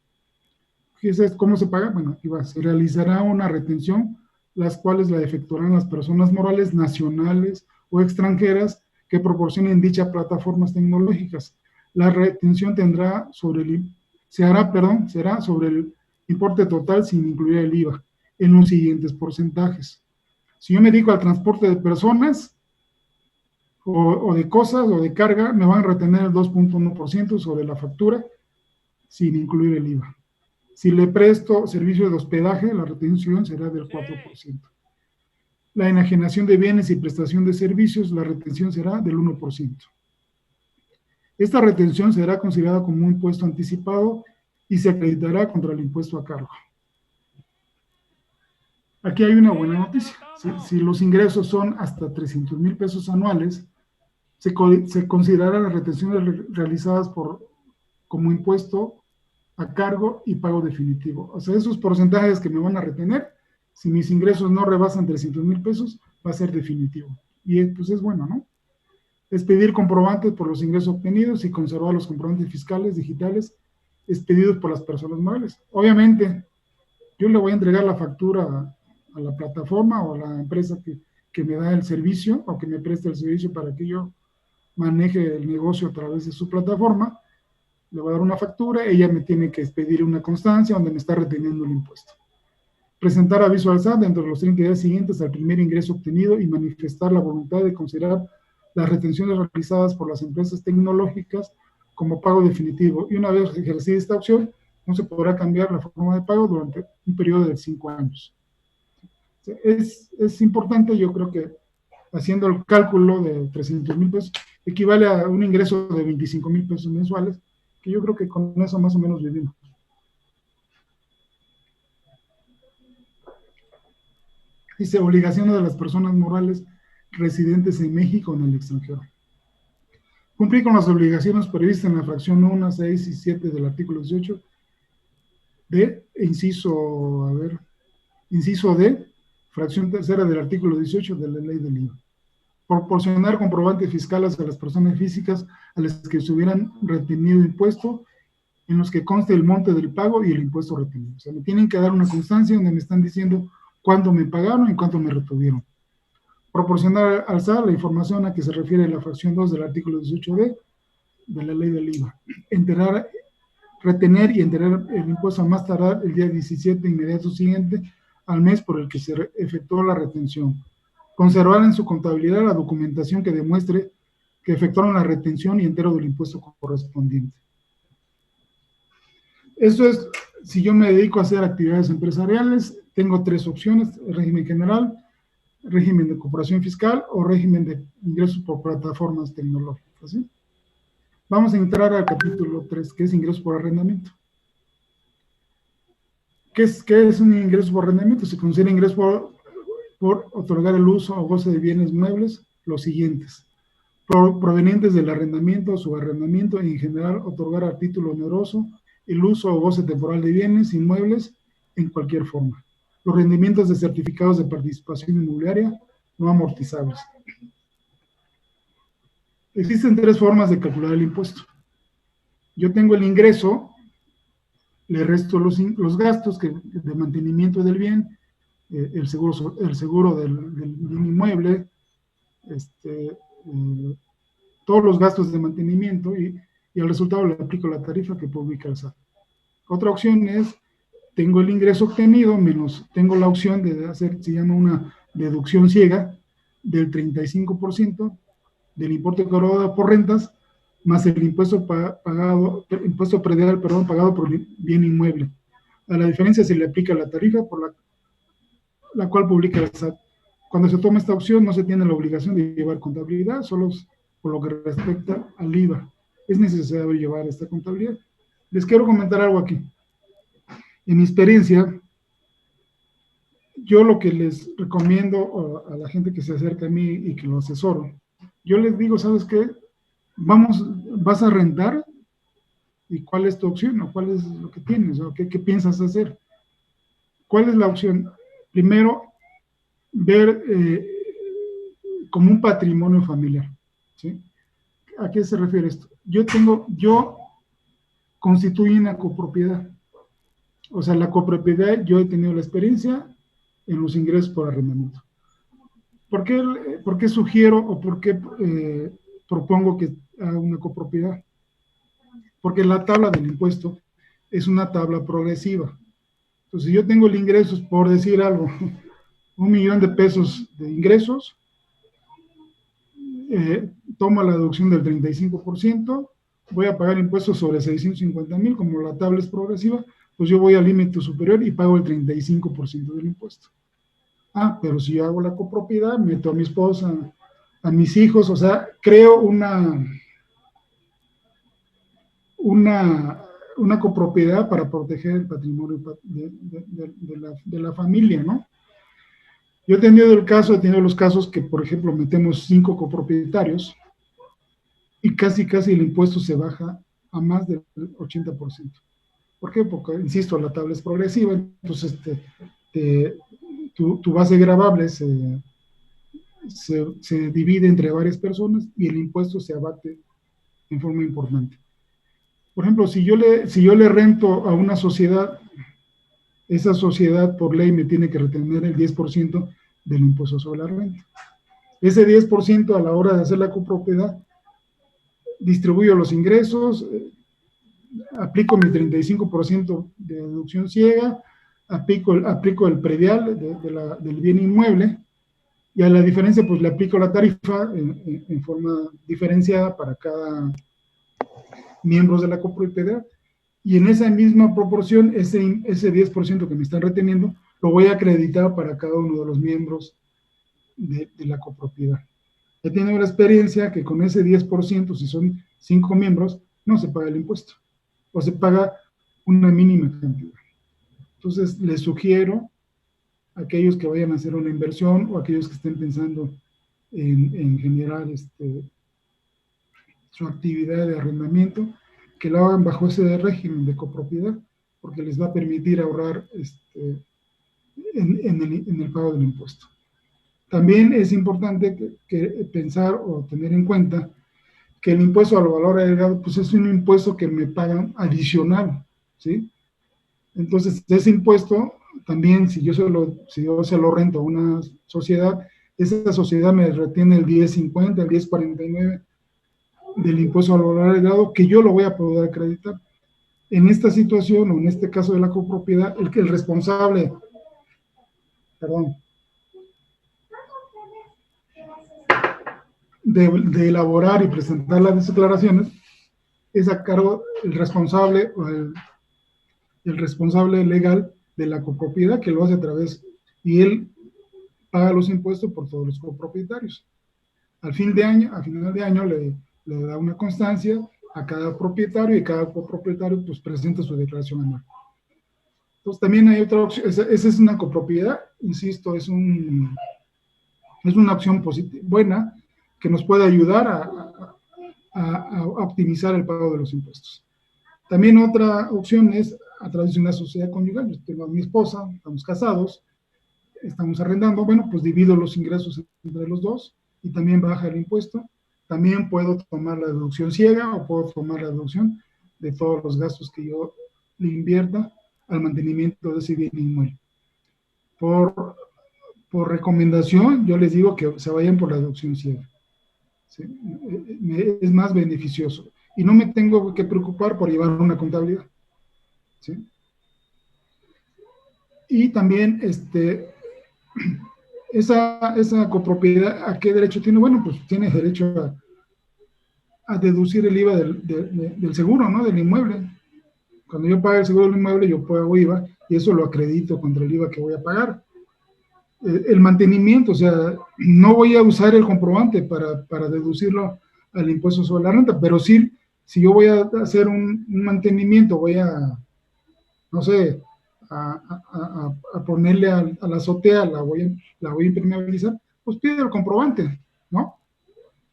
¿Cómo se paga? Bueno, aquí va, se realizará una retención, las cuales la efectuarán las personas morales nacionales o extranjeras que proporcionen dichas plataformas tecnológicas. La retención será sobre el importe total sin incluir el IVA, en los siguientes porcentajes. Si yo me dedico al transporte de personas o de cosas o de carga, me van a retener el 2.1% sobre la factura sin incluir el IVA. Si le presto servicio de hospedaje, la retención será del 4%. La enajenación de bienes y prestación de servicios, la retención será del 1%. Esta retención será considerada como un impuesto anticipado y se acreditará contra el impuesto a cargo. Aquí hay una buena noticia. Si los ingresos son hasta 300,000 pesos anuales, se considerarán las retenciones realizadas como impuesto a cargo y pago definitivo. O sea, esos porcentajes que me van a retener, si mis ingresos no rebasan 300,000 pesos, va a ser definitivo. Y pues es bueno, ¿no? Expedir comprobantes por los ingresos obtenidos y conservar los comprobantes fiscales digitales expedidos por las personas morales. Obviamente, yo le voy a entregar la factura a la plataforma o a la empresa que me da el servicio o que me presta el servicio para que yo maneje el negocio a través de su plataforma. Le voy a dar una factura, ella me tiene que expedir una constancia donde me está reteniendo el impuesto. Presentar aviso al SAT dentro de los 30 días siguientes al primer ingreso obtenido y manifestar la voluntad de considerar las retenciones realizadas por las empresas tecnológicas como pago definitivo. Y una vez ejercida esta opción, no se podrá cambiar la forma de pago durante un periodo de 5 años. Es importante, yo creo que haciendo el cálculo de 300,000 pesos, equivale a un ingreso de 25,000 pesos mensuales, que yo creo que con eso más o menos vivimos. Dice, obligaciones de las personas morales residentes en México o en el extranjero. Cumplir con las obligaciones previstas en la fracción 1, 6 y 7 del artículo 18 de inciso D, fracción tercera del artículo 18 de la ley del IVA. Proporcionar comprobantes fiscales a las personas físicas a las que se hubieran retenido impuesto en los que conste el monte del pago y el impuesto retenido. O sea, me tienen que dar una constancia donde me están diciendo cuánto me pagaron y cuánto me retuvieron. Proporcionar al SAT la información a que se refiere la fracción 2 del artículo 18D de la ley del IVA. Retener y enterar el impuesto a más tardar el día 17 inmediato siguiente al mes por el que se efectuó la retención. Conservar en su contabilidad la documentación que demuestre que efectuaron la retención y entero del impuesto correspondiente. Esto es, si yo me dedico a hacer actividades empresariales, tengo 3 opciones: régimen general, régimen de cooperación fiscal o régimen de ingresos por plataformas tecnológicas, ¿sí? Vamos a entrar al capítulo 3, que es ingresos por arrendamiento. ¿Qué es un ingreso por arrendamiento? Se considera ingreso por otorgar el uso o goce de bienes muebles los siguientes: provenientes del arrendamiento o subarrendamiento, y en general otorgar a título oneroso el uso o goce temporal de bienes inmuebles en cualquier forma. Los rendimientos de certificados de participación inmobiliaria no amortizables. Existen 3 formas de calcular el impuesto. Yo tengo el ingreso, le resto los gastos de mantenimiento del bien, el seguro del bien inmueble, todos los gastos de mantenimiento, y al resultado le aplico la tarifa que publica el SAT. Otra opción es, tengo el ingreso obtenido, menos tengo la opción de hacer, se llama una deducción ciega, del 35% del importe cobrado por rentas, más el impuesto predial, pagado por bien inmueble. A la diferencia se le aplica la tarifa por la cual publica el SAT. Cuando se toma esta opción, no se tiene la obligación de llevar contabilidad, solo por lo que respecta al IVA. Es necesario llevar esta contabilidad. Les quiero comentar algo aquí. En mi experiencia, yo lo que les recomiendo a la gente que se acerca a mí y que lo asesoro, yo les digo, ¿sabes qué? Vas a rentar, ¿y cuál es tu opción? ¿O cuál es lo que tienes? ¿O qué piensas hacer? ¿Cuál es la opción? Primero, ver como un patrimonio familiar, ¿sí? ¿A qué se refiere esto? Yo constituyo una copropiedad. O sea, la copropiedad, yo he tenido la experiencia en los ingresos por arrendamiento. ¿Por qué sugiero o por qué propongo que haga una copropiedad? Porque la tabla del impuesto es una tabla progresiva. Entonces, si yo tengo el ingresos, por decir algo, 1 millón de pesos de ingresos, tomo la deducción del 35%, voy a pagar impuestos sobre 650,000, como la tabla es progresiva, pues yo voy al límite superior y pago el 35% del impuesto. Ah, pero si yo hago la copropiedad, meto a mi esposa, a mis hijos, o sea, creo una, una copropiedad para proteger el patrimonio de la familia, ¿no? Yo he tenido los casos que, por ejemplo, metemos 5 copropietarios y casi el impuesto se baja a más del 80%. ¿Por qué? Porque, insisto, la tabla es progresiva, entonces tu base gravable se divide entre varias personas y el impuesto se abate en forma importante. Por ejemplo, si yo le rento a una sociedad, esa sociedad por ley me tiene que retener el 10% del impuesto sobre la renta. Ese 10% a la hora de hacer la copropiedad, distribuyo los ingresos, aplico mi 35% de deducción ciega, aplico el predial del bien inmueble, y a la diferencia pues le aplico la tarifa en forma diferenciada para cada miembro de la copropiedad, y en esa misma proporción, ese 10% que me están reteniendo, lo voy a acreditar para cada uno de los miembros de la copropiedad. He tenido la experiencia que con ese 10%, si son 5 miembros, no se paga el impuesto, o se paga una mínima cantidad. Entonces, les sugiero a aquellos que vayan a hacer una inversión o a aquellos que estén pensando en generar su actividad de arrendamiento, que lo hagan bajo ese régimen de copropiedad, porque les va a permitir ahorrar en el pago del impuesto. También es importante que pensar o tener en cuenta que el impuesto al valor agregado, pues es un impuesto que me pagan adicional, ¿sí? Entonces, ese impuesto también, si yo se lo rento a una sociedad, esa sociedad me retiene el 10.50, el 10.49 del impuesto al valor agregado, que yo lo voy a poder acreditar. En esta situación, o en este caso de la copropiedad, el responsable, perdón, de elaborar y presentar las declaraciones, es a cargo el responsable o el responsable legal de la copropiedad, que lo hace a través, y él paga los impuestos por todos los copropietarios. A final de año le da una constancia a cada propietario, y cada copropietario pues presenta su declaración anual. Entonces también hay otra opción, esa es una copropiedad, insisto, es una opción positiva, buena, que nos puede ayudar a optimizar el pago de los impuestos. También otra opción es a través de una sociedad conyugal. Yo tengo a mi esposa, estamos casados, estamos arrendando, bueno, pues divido los ingresos entre los dos y también baja el impuesto. También puedo tomar la deducción ciega o puedo tomar la deducción de todos los gastos que yo le invierta al mantenimiento de ese bien inmueble. Por recomendación, yo les digo que se vayan por la deducción ciega. ¿Sí? Es más beneficioso y no me tengo que preocupar por llevar una contabilidad. ¿Sí? Y también esa copropiedad, ¿a qué derecho tiene? Bueno, pues tiene derecho a deducir el IVA del seguro, ¿no? Del inmueble. Cuando yo pago el seguro del inmueble, yo pago IVA y eso lo acredito contra el IVA que voy a pagar. El mantenimiento, o sea, no voy a usar el comprobante para deducirlo al impuesto sobre la renta, pero sí, si yo voy a hacer un mantenimiento, voy a, no sé, a ponerle a la azotea, la voy a impermeabilizar, pues pide el comprobante, ¿no?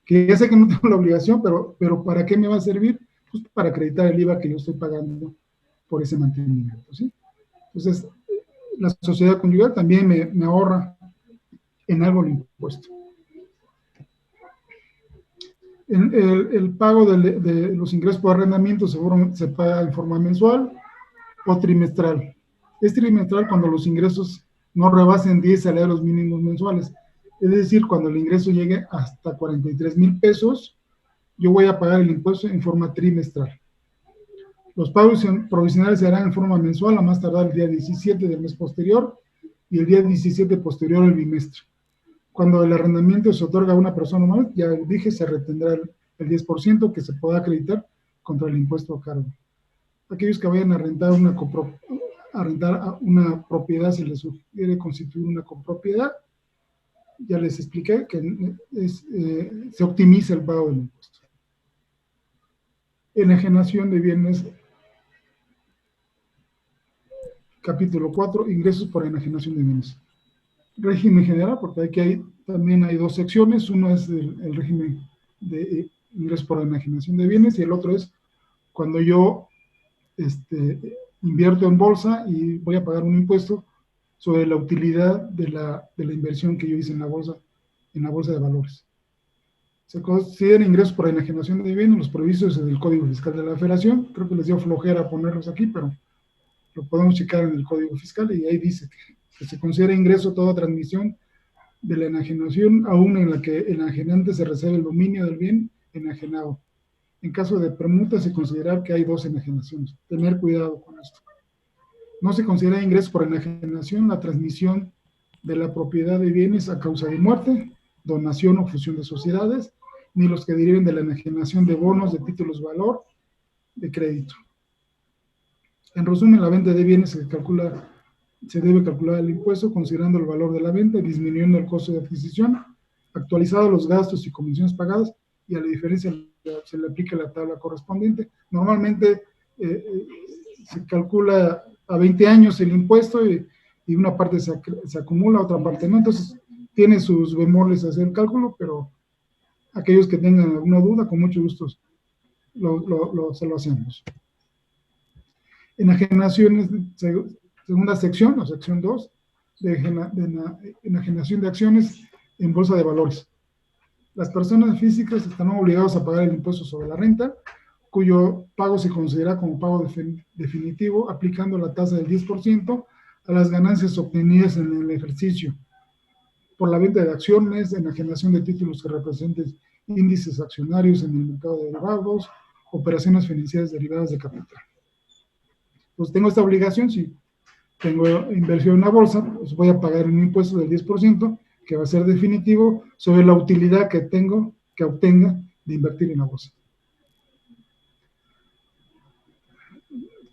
Que ya sé que no tengo la obligación, pero ¿para qué me va a servir? Pues para acreditar el IVA que yo estoy pagando por ese mantenimiento, ¿sí? Entonces, la sociedad conyugal también me ahorra en algo el impuesto. El pago de los ingresos por arrendamiento seguro se paga en forma mensual o trimestral. Es trimestral cuando los ingresos no rebasen 10 salarios mínimos mensuales. Es decir, cuando el ingreso llegue hasta 43,000 pesos, yo voy a pagar el impuesto en forma trimestral. Los pagos provisionales se harán en forma mensual, a más tardar el día 17 del mes posterior y el día 17 posterior al bimestre. Cuando el arrendamiento se otorga a una persona normal, ya dije, se retendrá el 10% que se podrá acreditar contra el impuesto a cargo. Aquellos que vayan a rentar una propiedad, se les sugiere constituir una copropiedad. Ya les expliqué que se optimiza el pago del impuesto. Enajenación de bienes, capítulo 4, ingresos por enajenación de bienes. Régimen general, porque aquí también hay dos secciones. Uno es el régimen de ingresos por enajenación de bienes y el otro es cuando yo invierto en bolsa y voy a pagar un impuesto sobre la utilidad de la inversión que yo hice en la bolsa de valores. Se consideran ingresos por enajenación de bienes los previstos en el Código Fiscal de la Federación. Creo que les dio flojera ponerlos aquí, pero lo podemos checar en el Código Fiscal y ahí dice que se considera ingreso toda transmisión de la enajenación, aún en la que el enajenante se reserve el dominio del bien enajenado. En caso de permuta, se considera que hay dos enajenaciones. Tener cuidado con esto. No se considera ingreso por enajenación la transmisión de la propiedad de bienes a causa de muerte, donación o fusión de sociedades, ni los que deriven de la enajenación de bonos, de títulos de valor, de crédito. En resumen, la venta de bienes se debe calcular el impuesto considerando el valor de la venta, disminuyendo el costo de adquisición, actualizado los gastos y comisiones pagadas, y a la diferencia se le aplica la tabla correspondiente. Normalmente se calcula a 20 años el impuesto y una parte se acumula, otra parte no. Entonces, tiene sus bemoles hacer el cálculo, pero aquellos que tengan alguna duda, con mucho gusto se lo hacemos. Enajenaciones, segunda sección, o sección 2, de enajenación de acciones en bolsa de valores. Las personas físicas están obligadas a pagar el impuesto sobre la renta, cuyo pago se considera como pago definitivo, aplicando la tasa del 10% a las ganancias obtenidas en el ejercicio por la venta de acciones, enajenación de títulos que representen índices accionarios en el mercado de derivados, operaciones financieras derivadas de capital. Pues tengo esta obligación, si tengo inversión en la bolsa, pues voy a pagar un impuesto del 10%, que va a ser definitivo sobre la utilidad que obtenga de invertir en la bolsa.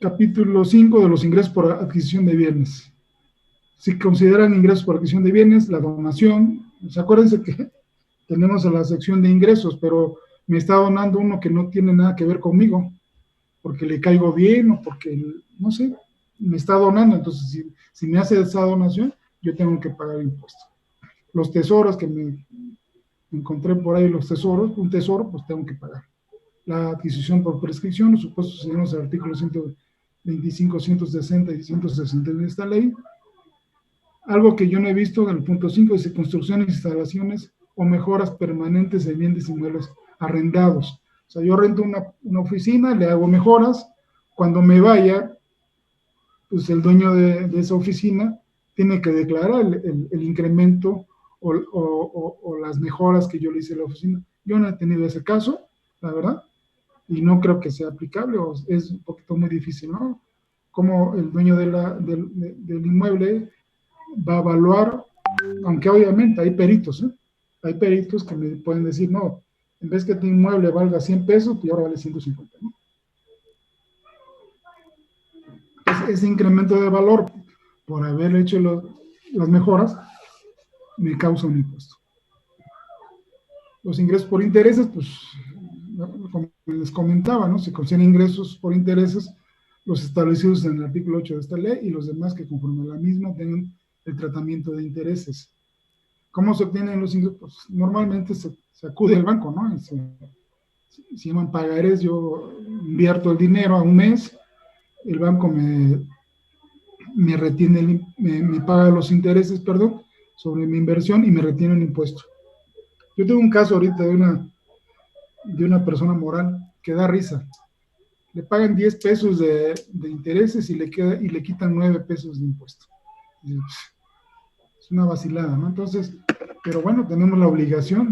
Capítulo 5 de los ingresos por adquisición de bienes. Si consideran ingresos por adquisición de bienes, la donación, pues acuérdense que tenemos a la sección de ingresos, pero me está donando uno que no tiene nada que ver conmigo, porque le caigo bien o porque, no sé, me está donando. Entonces, si me hace esa donación, yo tengo que pagar impuesto. Los tesoros que me encontré por ahí, un tesoro, pues tengo que pagar. La adquisición por prescripción, los supuestos seguimos el artículo 125, 160 y 160 de esta ley. Algo que yo no he visto en el punto 5 dice construcciones, instalaciones o mejoras permanentes de bienes inmuebles arrendados. O sea, yo rento una oficina, le hago mejoras, cuando me vaya, pues el dueño de esa oficina tiene que declarar el incremento o las mejoras que yo le hice a la oficina. Yo no he tenido ese caso, la verdad, y no creo que sea aplicable, o es un poquito muy difícil, ¿no? Como el dueño del inmueble va a evaluar, aunque obviamente hay peritos, ¿eh? Hay peritos que me pueden decir, no, en vez que tu inmueble valga 100 pesos, pues ahora vale 150, ¿no? Ese incremento de valor por haber hecho las mejoras me causa un impuesto. Los ingresos por intereses, pues, como les comentaba, ¿no? Se consideran ingresos por intereses los establecidos en el artículo 8 de esta ley y los demás que conforme a la misma tengan el tratamiento de intereses. ¿Cómo se obtienen los ingresos? Pues normalmente se acude al banco, ¿no? Se llaman pagarés, yo invierto el dinero a un mes, el banco me retiene, me paga los intereses, perdón, sobre mi inversión y me retiene un impuesto. Yo tengo un caso ahorita de una persona moral que da risa. le pagan 10 pesos de intereses y le quitan 9 pesos de impuesto. Es una vacilada, ¿no? Entonces, pero bueno, tenemos la obligación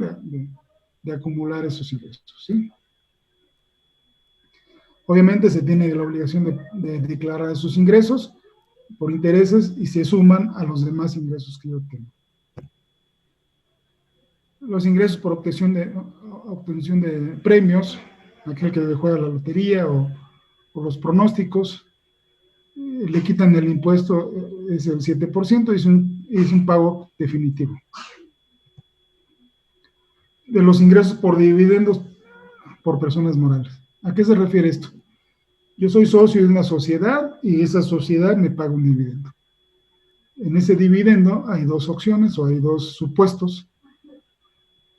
de acumular esos ingresos, ¿sí? Obviamente se tiene la obligación de declarar esos ingresos por intereses y se suman a los demás ingresos que yo tengo. Los ingresos por obtención de premios, aquel que juega la lotería o los pronósticos, le quitan el impuesto, es el 7%, es un pago definitivo. De los ingresos por dividendos por personas morales. ¿A qué se refiere esto? Yo soy socio de una sociedad y esa sociedad me paga un dividendo. En ese dividendo hay dos opciones o hay dos supuestos.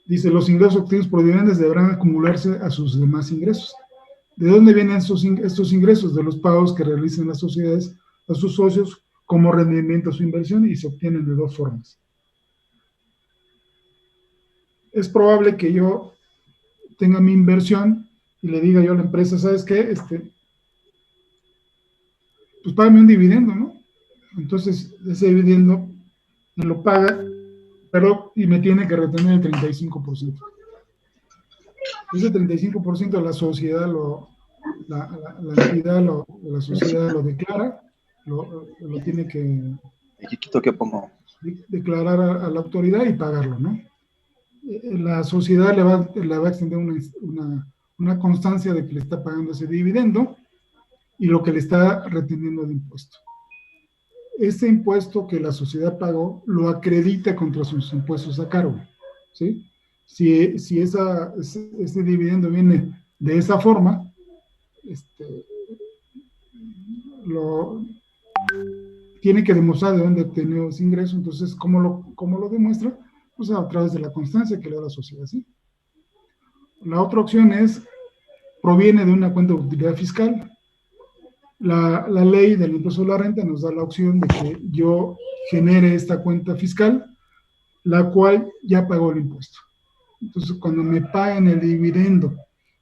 Dice, los ingresos obtenidos por dividendos deberán acumularse a sus demás ingresos. ¿De dónde vienen estos ingresos? De los pagos que realicen las sociedades a sus socios como rendimiento a su inversión y se obtienen de dos formas. Es probable que yo tenga mi inversión y le diga yo a la empresa, ¿sabes qué? Pues págame un dividendo, ¿no? Entonces, ese dividendo me lo paga, pero y me tiene que retener el 35%. Ese 35% de la sociedad, la entidad, la sociedad lo declara, lo tiene que declarar a la autoridad y pagarlo, ¿no? La sociedad le va a extender una constancia de que le está pagando ese dividendo y lo que le está reteniendo de impuesto. Ese impuesto que la sociedad pagó lo acredita contra sus impuestos a cargo, ¿sí? Si ese dividendo viene de esa forma, tiene que demostrar de dónde obtiene ese ingreso. Entonces, ¿cómo lo demuestra? Pues a través de la constancia que le da la sociedad, ¿sí? La otra opción proviene de una cuenta de utilidad fiscal. La ley del impuesto a la renta nos da la opción de que yo genere esta cuenta fiscal, la cual ya pagó el impuesto. Entonces, cuando me paguen el dividendo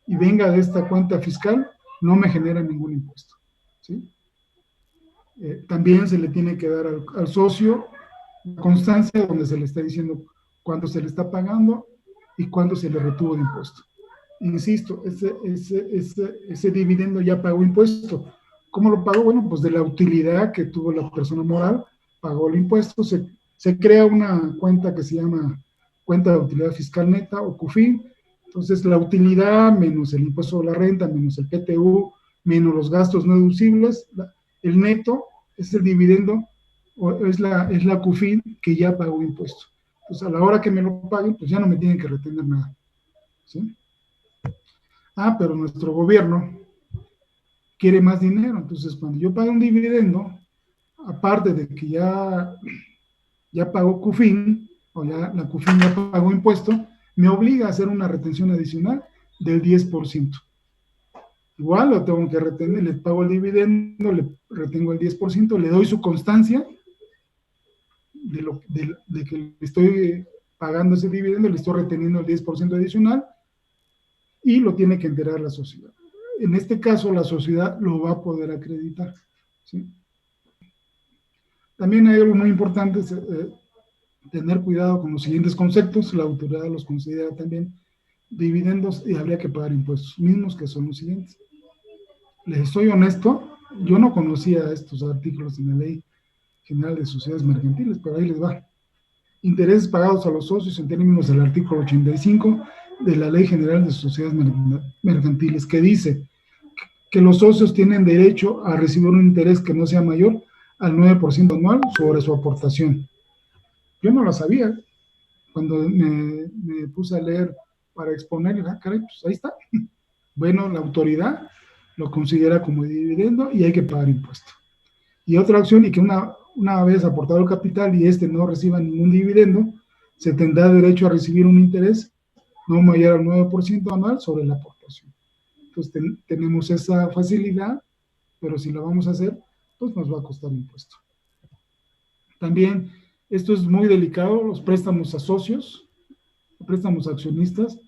y venga de esta cuenta fiscal, no me genera ningún impuesto, ¿sí? También se le tiene que dar al socio constancia donde se le está diciendo cuánto se le está pagando y cuándo se le retuvo de impuesto. Insisto, ese dividendo ya pagó impuesto. ¿Cómo lo pagó? Bueno, pues de la utilidad que tuvo la persona moral, pagó el impuesto, se crea una cuenta que se llama cuenta de utilidad fiscal neta o CUFIN. Entonces, la utilidad menos el impuesto a la renta, menos el PTU, menos los gastos no deducibles, el neto es el dividendo, o es la CUFIN que ya pagó impuesto. Entonces, a la hora que me lo paguen, pues ya no me tienen que retener nada, ¿sí? Pero nuestro gobierno quiere más dinero. Entonces, cuando yo pago un dividendo, aparte de que ya pagó CUFIN, o ya la CUFIN ya pagó impuesto, me obliga a hacer una retención adicional del 10%. Igual lo tengo que retener, le pago el dividendo, le retengo el 10%, le doy su constancia de que le estoy pagando ese dividendo, le estoy reteniendo el 10% adicional y lo tiene que enterar la sociedad. En este caso, la sociedad lo va a poder acreditar, ¿sí? También hay algo muy importante, tener cuidado con los siguientes conceptos. La autoridad los considera también dividendos y habría que pagar impuestos mismos, que son los siguientes. Les soy honesto, yo no conocía estos artículos en la Ley General de Sociedades Mercantiles, pero ahí les va. Intereses pagados a los socios en términos del artículo 85 de la Ley General de Sociedades Mercantiles, que dice que los socios tienen derecho a recibir un interés que no sea mayor al 9% anual sobre su aportación. Yo no lo sabía. Cuando me puse a leer para exponer, caray, pues ahí está. Bueno, la autoridad lo considera como dividendo y hay que pagar impuesto. Y otra opción, y que una vez aportado el capital y no reciba ningún dividendo, se tendrá derecho a recibir un interés no mayor al 9% anual sobre la aportación. Entonces tenemos esa facilidad, pero si la vamos a hacer, pues nos va a costar impuesto. También, esto es muy delicado, los préstamos a socios, préstamos a accionistas,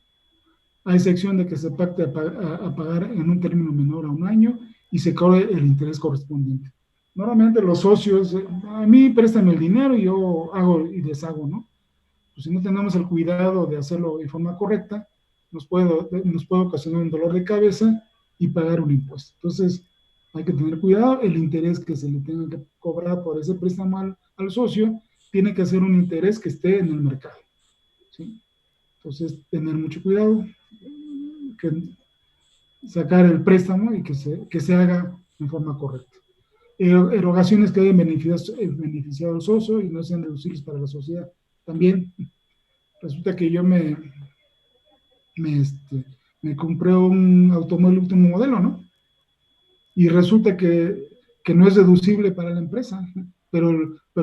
a excepción de que se pacte a pagar en un término menor a un año y se cobre el interés correspondiente. Normalmente los socios, a mí préstame el dinero y yo hago y deshago, ¿no? Pues si no tenemos el cuidado de hacerlo de forma correcta, nos puede ocasionar un dolor de cabeza y pagar un impuesto. Entonces, hay que tener cuidado, el interés que se le tenga que cobrar por ese préstamo al socio tiene que ser un interés que esté en el mercado, ¿sí? Entonces, tener mucho cuidado, que sacar el préstamo y que se haga en forma correcta. Erogaciones que hayan beneficiado al socio y no sean deducibles para la sociedad. También resulta que yo me, este, me compré un automóvil último modelo, ¿no? Y resulta que no es deducible para la empresa, pero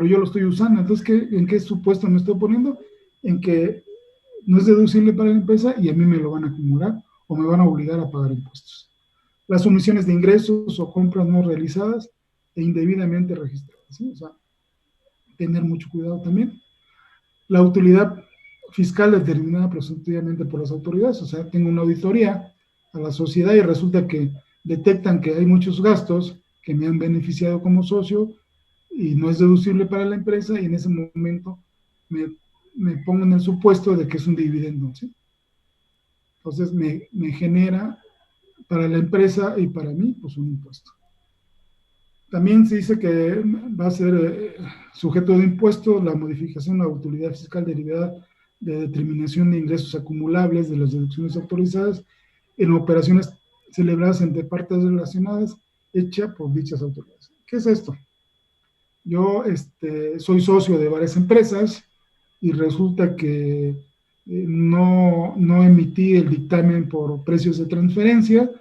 yo lo estoy usando. Entonces, ¿en qué supuesto me estoy poniendo? En que no es deducible para la empresa y a mí me lo van a acumular o me van a obligar a pagar impuestos. Las omisiones de ingresos o compras no realizadas e indebidamente registradas, ¿sí? O sea, tener mucho cuidado también. La utilidad fiscal determinada presuntivamente por las autoridades, o sea, tengo una auditoría a la sociedad y resulta que detectan que hay muchos gastos que me han beneficiado como socio y no es deducible para la empresa y en ese momento me pongo en el supuesto de que es un dividendo, ¿sí? Entonces me genera para la empresa y para mí pues un impuesto. También se dice que va a ser sujeto de impuesto la modificación de la utilidad fiscal derivada de determinación de ingresos acumulables de las deducciones autorizadas en operaciones celebradas entre partes relacionadas hecha por dichas autoridades. ¿Qué es esto? Yo soy socio de varias empresas y resulta que no emití el dictamen por precios de transferencia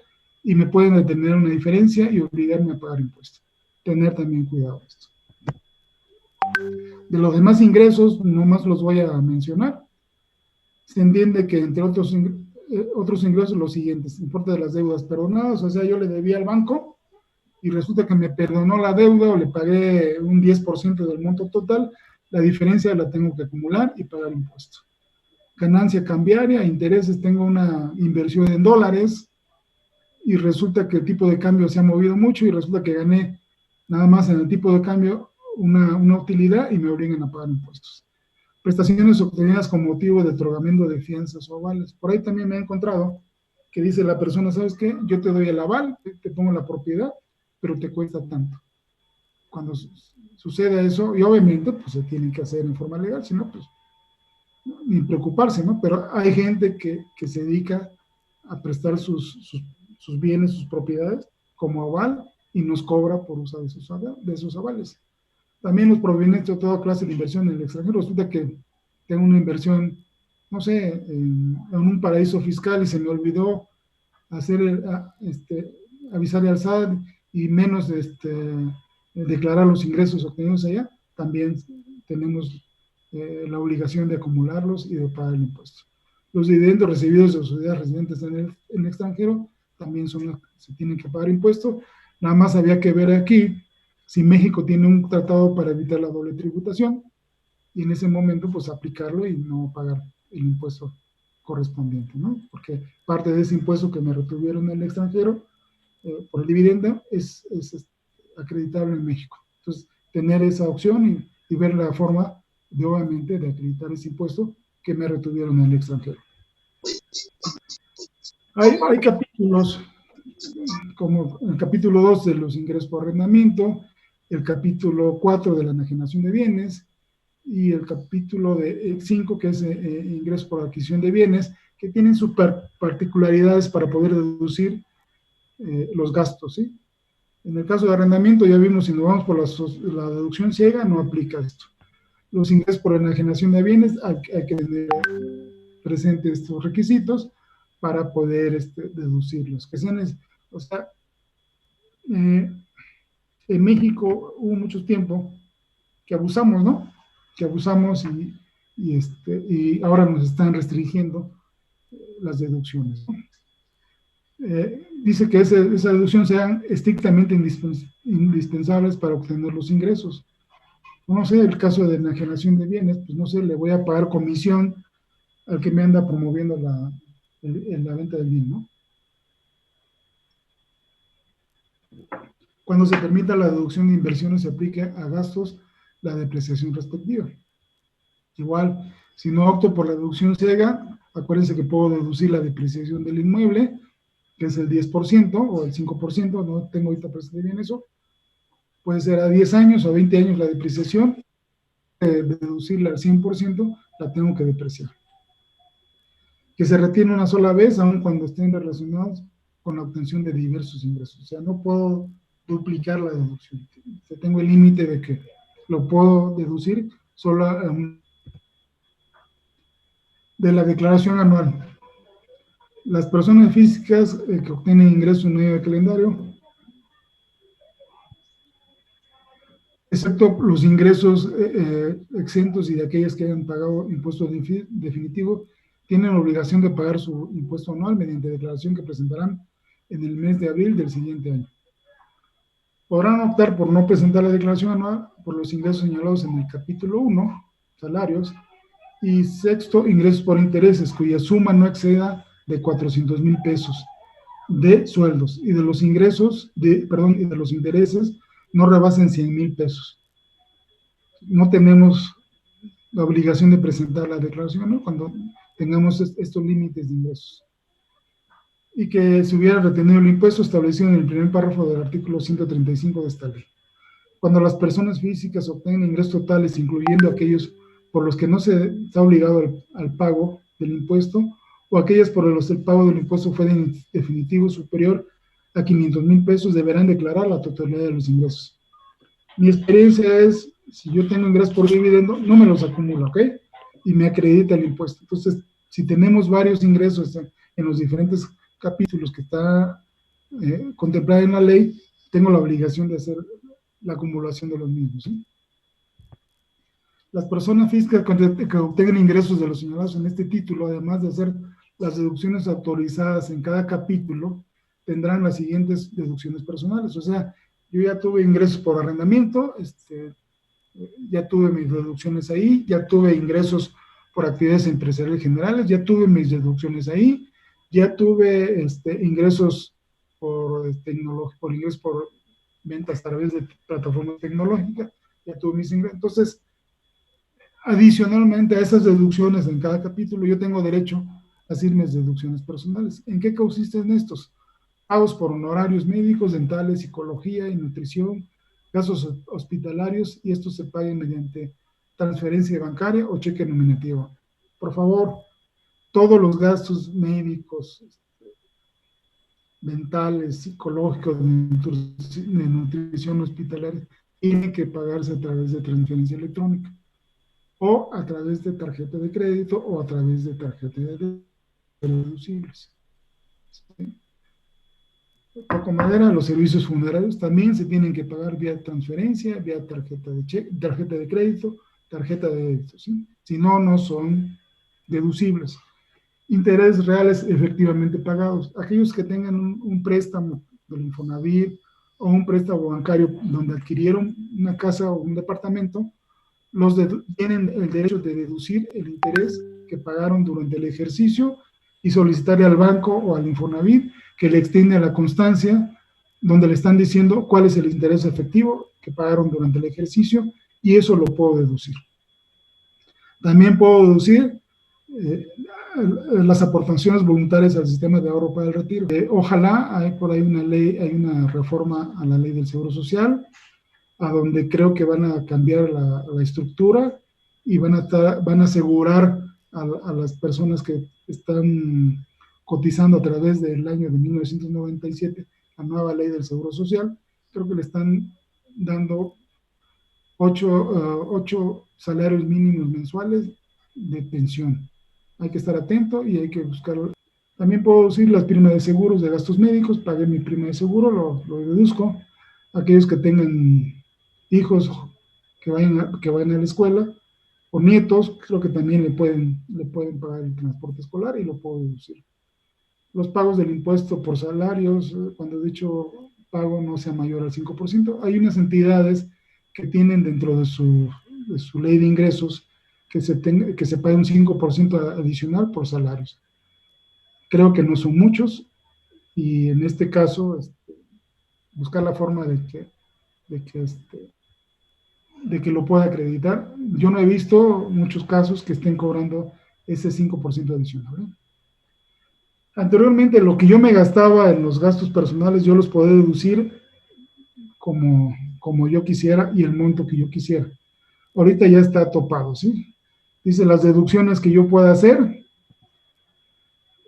y me pueden determinar una diferencia y obligarme a pagar impuestos. Tener también cuidado de esto. De los demás ingresos, no más los voy a mencionar. Se entiende que entre otros ingresos los siguientes: importe de las deudas perdonadas, o sea, yo le debía al banco y resulta que me perdonó la deuda o le pagué un 10% del monto total, la diferencia la tengo que acumular y pagar impuestos. Ganancia cambiaria, intereses, tengo una inversión en dólares y resulta que el tipo de cambio se ha movido mucho y resulta que gané nada más en el tipo de cambio una utilidad y me obligan a pagar impuestos. Prestaciones obtenidas con motivo de otorgamiento de fianzas o avales. Por ahí también me he encontrado que dice la persona, ¿sabes qué? Yo te doy el aval, te pongo la propiedad, pero te cuesta tanto. Cuando sucede eso, y obviamente pues se tiene que hacer en forma legal, si no, pues ni preocuparse, ¿no? Pero hay gente que se dedica a prestar sus bienes, sus propiedades como aval y nos cobra por usar de esos avales. También los provenientes de toda clase de inversión en el extranjero. Resulta que tengo una inversión, no sé, en un paraíso fiscal y se me olvidó hacer avisar al SAT y menos declarar los ingresos obtenidos allá. También tenemos la obligación de acumularlos y de pagar el impuesto. Los dividendos recibidos de sociedades residentes en el extranjero también se tienen que pagar impuestos. Nada más había que ver aquí si México tiene un tratado para evitar la doble tributación y en ese momento pues aplicarlo y no pagar el impuesto correspondiente, ¿no? Porque parte de ese impuesto que me retuvieron en el extranjero por el dividendo es acreditable en México. Entonces, tener esa opción y ver la forma de, obviamente, de acreditar ese impuesto que me retuvieron en el extranjero. Hay capítulos, como el capítulo 2 de los ingresos por arrendamiento, el capítulo 4 de la enajenación de bienes y el capítulo 5 que es ingresos por adquisición de bienes, que tienen sus particularidades para poder deducir los gastos, ¿sí? En el caso de arrendamiento, ya vimos, si nos vamos por la deducción ciega, no aplica esto. Los ingresos por enajenación de bienes, hay que tener presentes estos requisitos para poder deducirlos. Que sean, o sea, en México hubo mucho tiempo que abusamos, ¿no? Que abusamos y ahora nos están restringiendo las deducciones, ¿no? Dice que esa deducción sean estrictamente indispensables para obtener los ingresos. No sé, el caso de enajenación de bienes, pues no sé, le voy a pagar comisión al que me anda promoviendo la venta del bien, ¿no? Cuando se permita la deducción de inversiones, se aplique a gastos la depreciación respectiva. Igual, si no opto por la deducción ciega, acuérdense que puedo deducir la depreciación del inmueble, que es el 10% o el 5%, no tengo ahorita presente bien eso. Puede ser a 10 años o a 20 años la depreciación, deducirla al 100%, la tengo que depreciar. Que se retiene una sola vez, aun cuando estén relacionados con la obtención de diversos ingresos. O sea, no puedo duplicar la deducción. O sea, tengo el límite de que lo puedo deducir solo de la declaración anual. Las personas físicas que obtienen ingresos en medio de calendario, excepto los ingresos exentos y de aquellas que hayan pagado impuesto definitivo, tienen obligación de pagar su impuesto anual mediante declaración que presentarán en el mes de abril del siguiente año. Podrán optar por no presentar la declaración anual por los ingresos señalados en el capítulo 1, salarios, y sexto, ingresos por intereses, cuya suma no exceda de 400,000 pesos de sueldos y de los ingresos, y de los intereses no rebasen 100,000 pesos. No tenemos la obligación de presentar la declaración, ¿no? Cuando tengamos estos límites de ingresos. Y que se hubiera retenido el impuesto establecido en el primer párrafo del artículo 135 de esta ley. Cuando las personas físicas obtienen ingresos totales, incluyendo aquellos por los que no se está obligado al pago del impuesto, o aquellas por los que el pago del impuesto fue definitivo superior a 500,000 pesos, deberán declarar la totalidad de los ingresos. Mi experiencia es, si yo tengo ingresos por dividendo, no me los acumulo, ¿ok? Y me acredita el impuesto. Entonces, si tenemos varios ingresos en los diferentes capítulos que está contemplada en la ley, tengo la obligación de hacer la acumulación de los mismos, ¿sí? Las personas físicas que obtengan ingresos de los señalados en este título, además de hacer las deducciones autorizadas en cada capítulo, tendrán las siguientes deducciones personales. O sea, yo ya tuve ingresos por arrendamiento, ya tuve mis deducciones ahí, ya tuve ingresos por actividades empresariales generales, ya tuve mis deducciones ahí, ya tuve ingresos por ingresos por ventas a través de plataformas tecnológicas, ya tuve mis ingresos. Entonces, adicionalmente a esas deducciones en cada capítulo, yo tengo derecho a hacer mis deducciones personales. ¿En qué consisten estos? Pagos por honorarios médicos, dentales, psicología y nutrición, gastos hospitalarios, y estos se paguen mediante transferencia bancaria o cheque nominativo. Por favor, todos los gastos médicos, dentales, psicológicos, de nutrición hospitalaria, tienen que pagarse a través de transferencia electrónica, o a través de tarjeta de crédito, o a través de tarjeta de deducibles. ¿Sí? Poco madera, los servicios funerarios también se tienen que pagar vía transferencia, vía tarjeta de crédito, tarjeta de débito, ¿sí? Si no, no son deducibles. Intereses reales efectivamente pagados. Aquellos que tengan un préstamo del Infonavit o un préstamo bancario donde adquirieron una casa o un departamento, tienen el derecho de deducir el interés que pagaron durante el ejercicio y solicitarle al banco o al Infonavit que le extienda la constancia donde le están diciendo cuál es el interés efectivo que pagaron durante el ejercicio, y eso lo puedo deducir. También puedo deducir las aportaciones voluntarias al sistema de ahorro para el retiro. Ojalá hay por ahí una ley, hay una reforma a la ley del Seguro Social, a donde creo que van a cambiar la estructura y van a asegurar a las personas que están cotizando a través del año de 1997 la nueva ley del Seguro Social. Creo que le están dando 8 salarios mínimos mensuales de pensión. Hay que estar atento y hay que buscarlo. También puedo deducir las primas de seguros de gastos médicos. Pagué mi prima de seguro, lo deduzco. Aquellos que tengan hijos que vayan a la escuela o nietos, creo que también le pueden pagar el transporte escolar y lo puedo deducir. Los pagos del impuesto por salarios, cuando dicho pago no sea mayor al 5%, hay unas entidades que tienen dentro de su ley de ingresos que se pague un 5% adicional por salarios. Creo que no son muchos y en este caso buscar la forma de que, este, de que lo pueda acreditar. Yo no he visto muchos casos que estén cobrando ese 5% adicional, ¿eh? Anteriormente, lo que yo me gastaba en los gastos personales, yo los podía deducir como yo quisiera y el monto que yo quisiera. Ahorita ya está topado, ¿sí? Dice las deducciones que yo pueda hacer.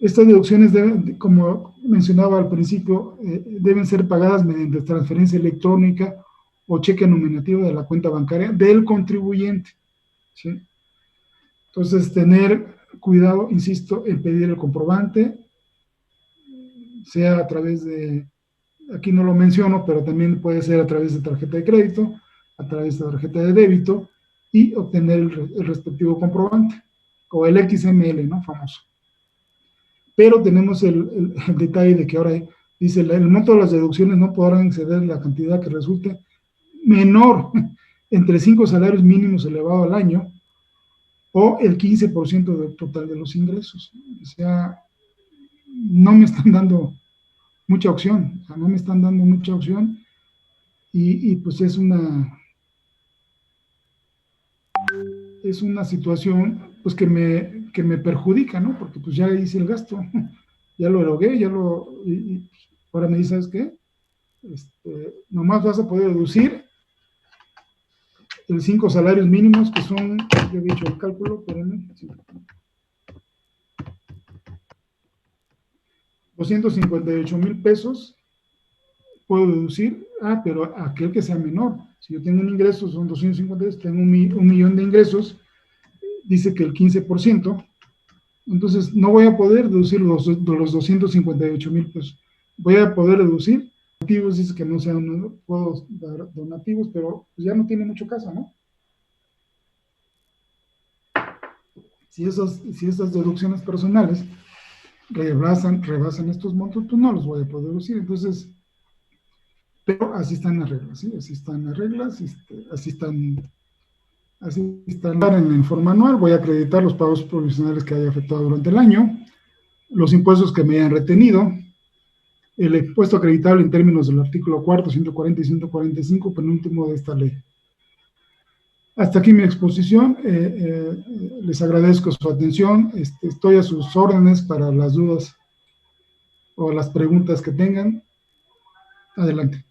Estas deducciones, deben, como mencionaba al principio, deben ser pagadas mediante transferencia electrónica o cheque nominativo de la cuenta bancaria del contribuyente, ¿sí? Entonces, tener cuidado, insisto, en pedir el comprobante, sea a través de, aquí no lo menciono, pero también puede ser a través de tarjeta de crédito, a través de tarjeta de débito, y obtener el respectivo comprobante, o el XML, ¿no? Famoso. Pero tenemos el detalle de que ahora dice, el monto de las deducciones no podrán exceder la cantidad que resulte menor entre 5 salarios mínimos elevados al año o el 15% del total de los ingresos. O sea, no me están dando mucha opción, o sea, no me están dando mucha opción y pues es una situación pues que me perjudica, ¿no? Porque pues ya hice el gasto, ya lo erogué, y ahora me dice, ¿sabes qué? Nomás vas a poder deducir el 5 salarios mínimos, que son, yo he dicho el cálculo, pero 258,000 pesos puedo deducir, pero aquel que sea menor. Si yo tengo un ingreso, son 250, tengo un millón de ingresos, dice que el 15%, entonces no voy a poder deducir los 258,000 pesos. Voy a poder deducir donativos, dice que no sean, no puedo dar donativos, pero pues ya no tiene mucho caso, ¿no? Si esas deducciones personales rebasan estos montos, pues no los voy a poder deducir. Entonces, pero así están las reglas, ¿sí? Así están las reglas, así están en el informe anual. Voy a acreditar los pagos provisionales que haya efectuado durante el año, los impuestos que me hayan retenido, el impuesto acreditable en términos del artículo 4, 140 y 145, penúltimo de esta ley. Hasta aquí mi exposición. Les agradezco su atención. Estoy a sus órdenes para las dudas o las preguntas que tengan. Adelante.